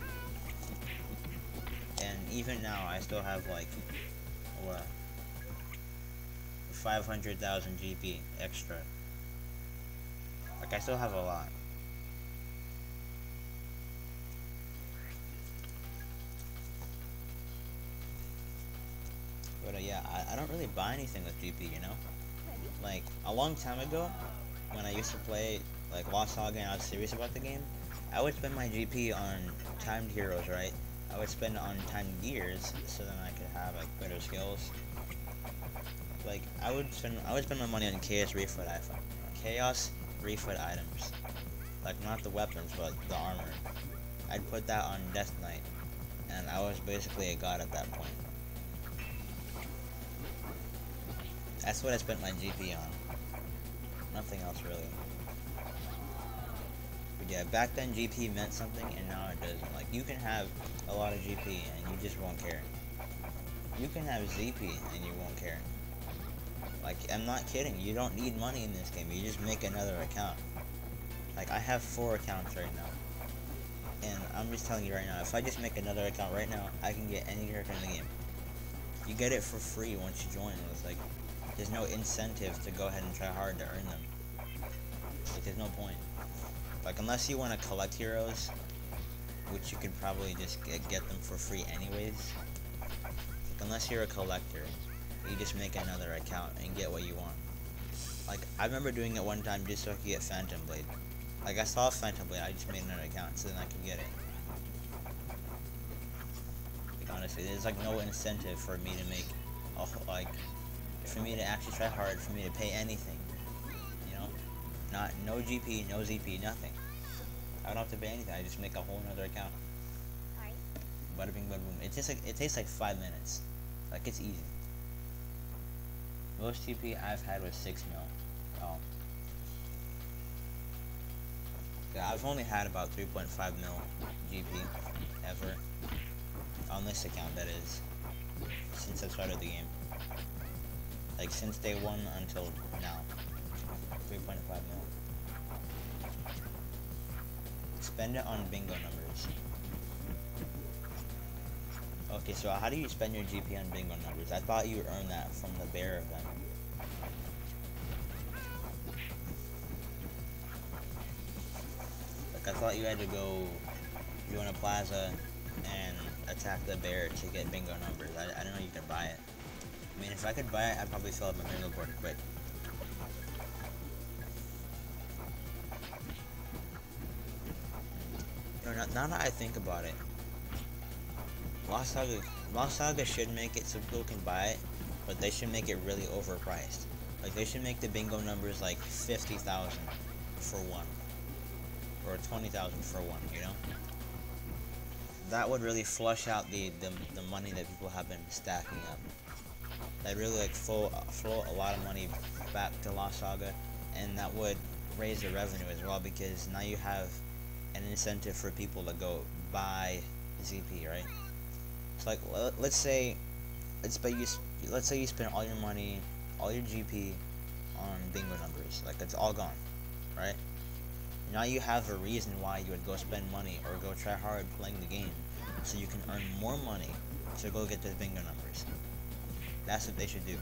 And even now, I still have like, what, 500,000 GP extra. Like, I still have a lot. But yeah, I don't really buy anything with GP, you know? Ready? Like, a long time ago, when I used to play, like, Lost Saga and I was serious about the game, I would spend my GP on timed heroes, right? I would spend it on timed gears, so then I could have, like, better skills. Like, I would spend my money on Chaos Refoot items. Like, not the weapons, but the armor. I'd put that on Death Knight, and I was basically a god at that point. That's what I spent my GP on. Nothing else really. But yeah, back then GP meant something, and now it doesn't. Like, you can have a lot of GP, and you just won't care. You can have ZP, and you won't care. Like, I'm not kidding. You don't need money in this game. You just make another account. Like, I have 4 accounts right now. And I'm just telling you right now, if I just make another account right now, I can get any character in the game. You get it for free once you join. It's like, there's no incentive to go ahead and try hard to earn them. Like, there's no point. Like, unless you want to collect heroes, which you could probably just get them for free anyways. Like, unless you're a collector, you just make another account and get what you want. Like, I remember doing it one time just so I could get Phantom Blade. Like, I saw Phantom Blade, I just made another account so then I could get it. Like, honestly, there's like no incentive for me to make, for me to actually try hard, for me to pay anything. You know? No GP, no ZP, nothing. I don't have to pay anything, I just make a whole nother account. Hi. Bada bing, bada boom. It takes like 5 minutes. Like, it's easy. Most GP I've had was 6 mil. Oh. Yeah, I've only had about 3.5 mil GP ever. On this account, that is. Since I started the game. Like, since day 1 until now. 3.5 mil. Spend it on bingo numbers. Okay, so how do you spend your GP on bingo numbers? I thought you earned that from the bear event. Like, I thought you had to go join a plaza and attack the bear to get bingo numbers. I didn't know you could buy it. I mean, if I could buy it, I'd probably fill up my bingo board quick. You know, now that I think about it, Lost Saga should make it so people can buy it, but they should make it really overpriced. Like, they should make the bingo numbers like 50,000 for one, or 20,000 for one. You know, that would really flush out the money that people have been stacking up. That really like flow a lot of money back to Lost Saga, and that would raise the revenue as well because now you have an incentive for people to go buy ZP, right? So like, let's say you spend all your money, all your GP on bingo numbers. Like, it's all gone, right? Now you have a reason why you would go spend money or go try hard playing the game, so you can earn more money to go get those bingo numbers. That's what they should do.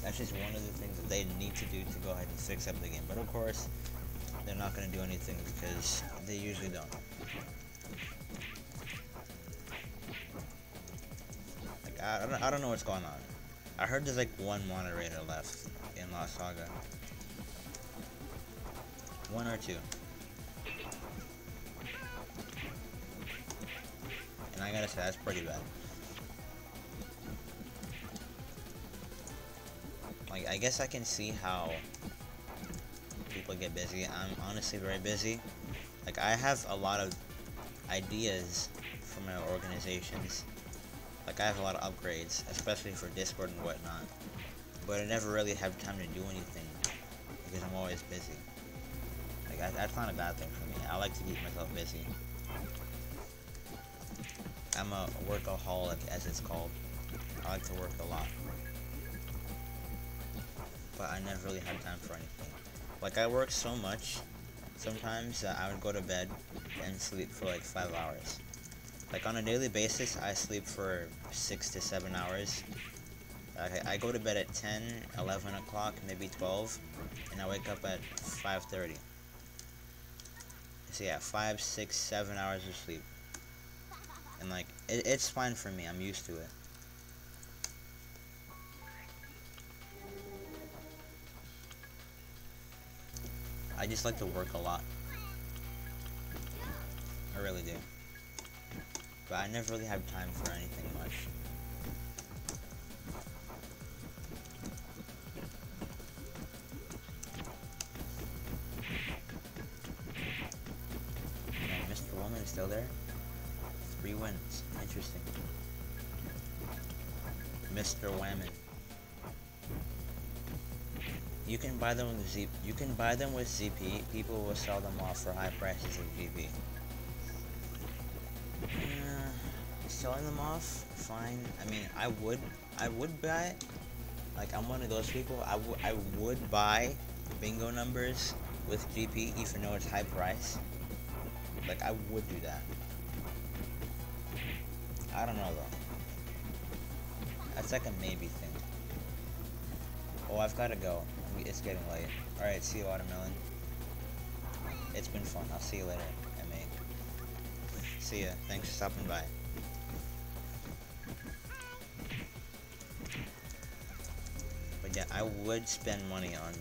That's just one of the things that they need to do to go ahead and fix up the game. But of course, they're not going to do anything because they usually don't. Like, I don't know what's going on. I heard there's like one moderator left in Lost Saga. 1 or 2. And I gotta say, that's pretty bad. Like, I guess I can see how people get busy. I'm honestly very busy. Like, I have a lot of ideas for my organizations. Like, I have a lot of upgrades, especially for Discord and whatnot. But I never really have time to do anything because I'm always busy. Like, that's not a bad thing for me. I like to keep myself busy. I'm a workaholic, as it's called. I like to work a lot. But I never really had time for anything. Like, I work so much Sometimes I would go to bed and sleep for like 5 hours. Like on a daily basis, I sleep for 6 to 7 hours. I go to bed at 10, 11 o'clock, maybe 12, and I wake up at 5:30. So yeah, 5, 6, 7 hours of sleep. And like, it's fine for me, I'm used to it. I just like to work a lot. I really do. But I never really have time for anything much. And Mr. Woman is still there? 3 wins. Interesting. Mr. Whammon. You can buy them with ZP. People will sell them off for high prices of GP. Selling them off, fine. I mean, I would buy it. Like, I'm one of those people. I would buy bingo numbers with GP, even though it's high price. Like, I would do that. I don't know though. That's like a maybe thing. Oh, I've gotta go. It's getting late. Alright, see you, Watermelon. It's been fun. I'll see you later, MA. See ya. Thanks for stopping by. But yeah, I would spend money on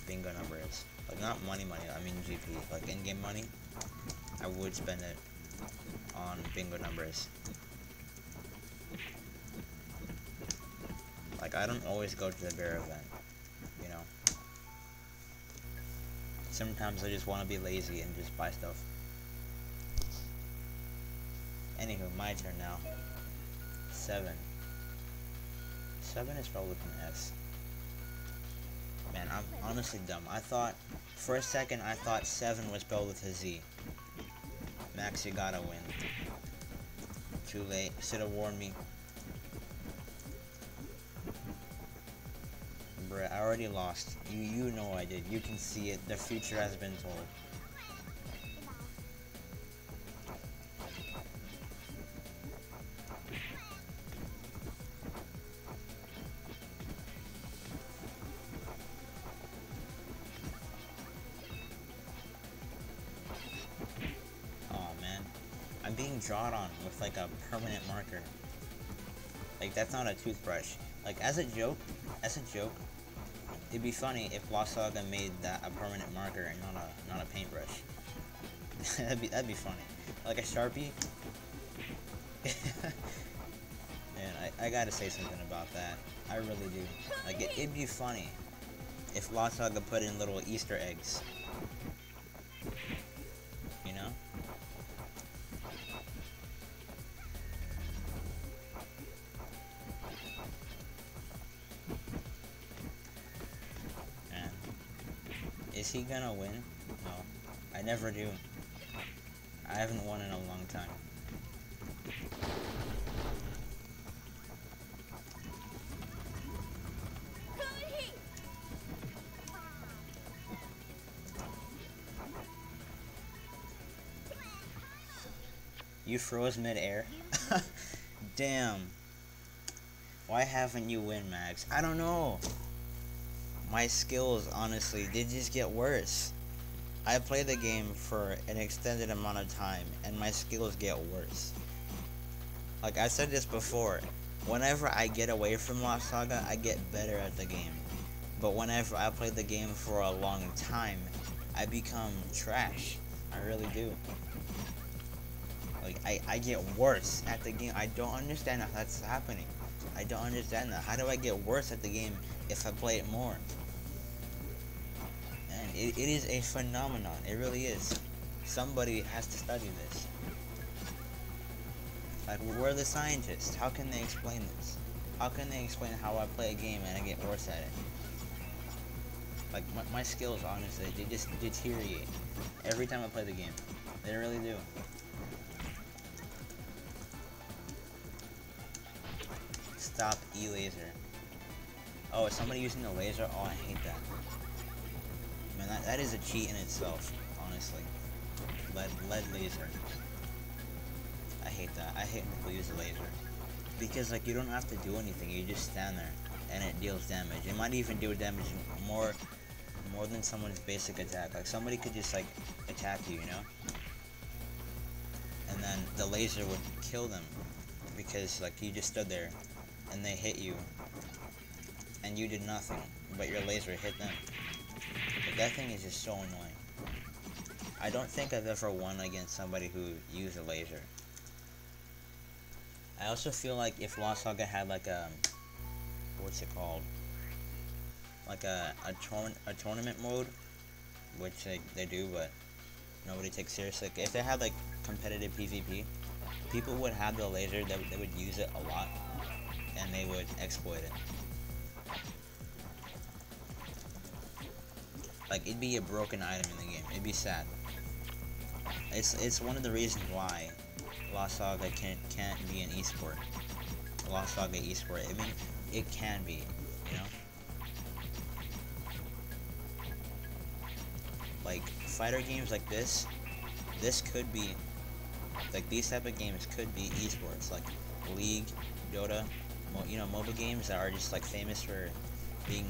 bingo numbers. Like, not money, I mean GP. Like, in-game money. I would spend it on bingo numbers. Like, I don't always go to the bear event, you know? Sometimes I just want to be lazy and just buy stuff. Anywho, my turn now. 7. 7 is probably with an S. Man, I'm honestly dumb. For a second, I thought 7 was spelled with a Z. Max, you gotta win. Too late. Should've warned me. Bruh, I already lost. You know I did. You can see it. The future has been told. Oh man. I'm being drawn on with like a permanent marker. Like, that's not a toothbrush. Like, as a joke, it'd be funny if Lost Saga made that a permanent marker and not a paintbrush. that'd be funny. Like a Sharpie. Man, I gotta say something about that. I really do. Like, it'd be funny if Lost Saga put in little Easter eggs. You know? Is he gonna win? No. I never do. I haven't won in a long time. You froze mid-air? Damn. Why haven't you win, Max? I don't know. My skills, honestly, they just get worse. I play the game for an extended amount of time, and my skills get worse. Like, I said this before, whenever I get away from Lost Saga, I get better at the game. But whenever I play the game for a long time, I become trash. I really do. Like, I get worse at the game. I don't understand how that's happening. I don't understand that. How do I get worse at the game if I play it more? And it is a phenomenon. It really is. Somebody has to study this. Like, we're the scientists. How can they explain this? How can they explain how I play a game and I get worse at it? Like, my skills, honestly, they just deteriorate every time I play the game. They really do. Stop E-laser. Oh, is somebody using the laser? Oh, I hate that. Man, that is a cheat in itself, honestly. honestly. Lead laser. I hate that. I hate when people use a laser. Because like you don't have to do anything, you just stand there and it deals damage. It might even do damage more than someone's basic attack. Like somebody could just like attack you, you know? And then the laser would kill them because like you just stood there and they hit you and you did nothing, but your laser hit them. Like, that thing is just so annoying. I don't think I've ever won against somebody who used a laser. I also feel like if Lost Saga had like a, what's it called? Like a tournament mode, which they do, but nobody takes seriously. If they had like competitive PvP, people would have the laser, they would use it a lot, and they would exploit it. Like, it'd be a broken item in the game. It'd be sad. It's one of the reasons why Lost Saga can't be an esport. Lost Saga esport. I mean, it can be, you know? Like, fighter games like this could be, like, these type of games could be esports. Like, League, Dota, you know, MOBA games that are just, like, famous for being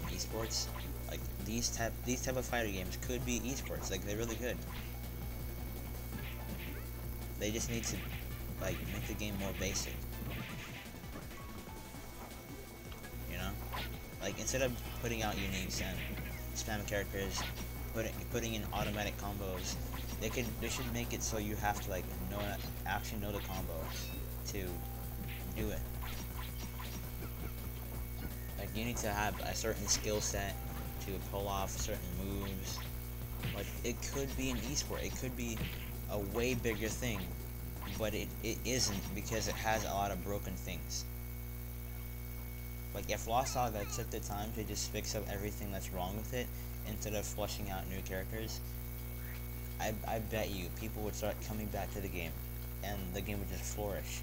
esports. Like, these type of fighter games could be esports. Like, they really could. They just need to, like, make the game more basic. You know? Like, instead of putting out uniques and spam characters, putting in automatic combos, they should make it so you have to, like, actually know the combos to do it. Like, you need to have a certain skill set to pull off certain moves. Like, it could be an esport. It could be a way bigger thing, but it isn't because it has a lot of broken things. Like, if Lost Saga took the time to just fix up everything that's wrong with it instead of fleshing out new characters, I bet you people would start coming back to the game and the game would just flourish.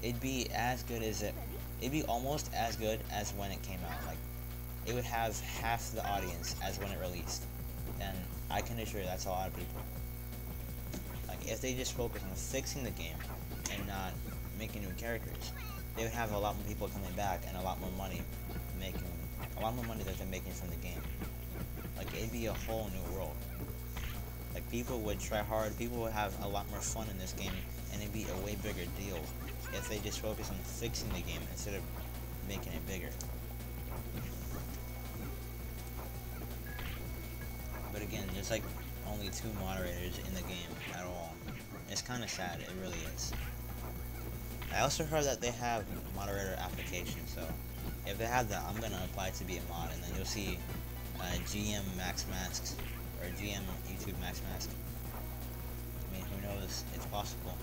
It'd be as good as it'd be almost as good as when it came out. Like, it would have half the audience as when it released, and I can assure you that's a lot of people. Like, if they just focus on fixing the game and not making new characters, they would have a lot more people coming back and a lot more money that they're making from the game. Like, it'd be a whole new world. Like, people would try hard, people would have a lot more fun in this game, and it'd be a way bigger deal if they just focus on fixing the game instead of making it bigger. But again, there's like only 2 moderators in the game at all. It's kind of sad, it really is. I also heard that they have moderator applications, so if they have that, I'm gonna apply to be a mod, and then you'll see GM Max Masks, or GM YouTube Max Mask. I mean, who knows? It's possible.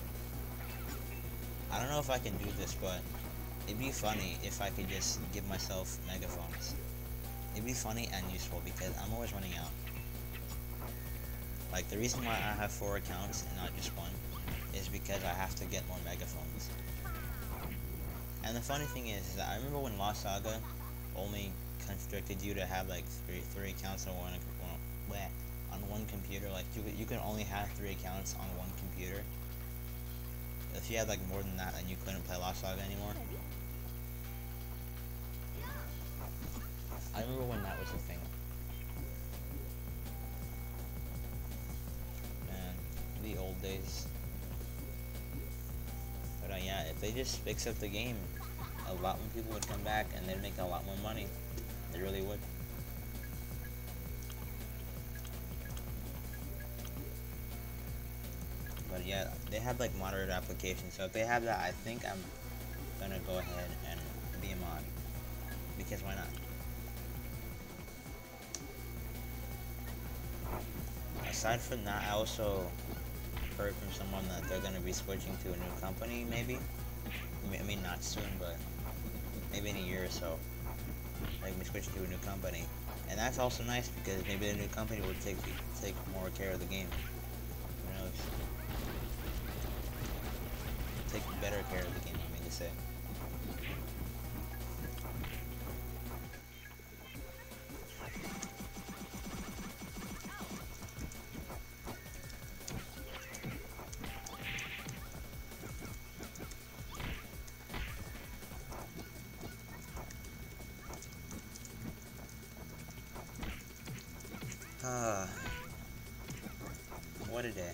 I don't know if I can do this, but it'd be funny if I could just give myself megaphones. It'd be funny and useful because I'm always running out. Like, the reason why I have 4 accounts and not just 1 is because I have to get more megaphones. And the funny thing is that I remember when Lost Saga only constricted you to have like three accounts on one computer. Like, you could only have 3 accounts on one computer. If you had like more than that, then you couldn't play Lost Saga anymore. I remember when that was a thing. Man, the old days. But yeah, if they just fix up the game, a lot more people would come back and they'd make a lot more money. They really would. But yeah, they have like moderator applications, so if they have that, I think I'm gonna go ahead and be a mod. Because why not? Aside from that, I also heard from someone that they're gonna be switching to a new company, maybe. I mean, not soon, but maybe in a year or so. They'll be switching to a new company, and that's also nice because maybe the new company will take more care of the game. Who knows? Take better care of the game, I mean to say. Ah, what a day.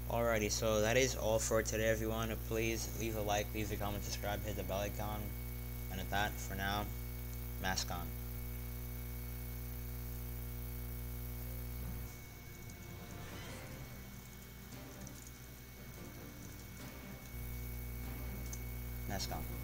Alrighty, so that is all for today, everyone. Please leave a like, leave a comment, subscribe, hit the bell icon. And with that, for now, mask on. Mask on.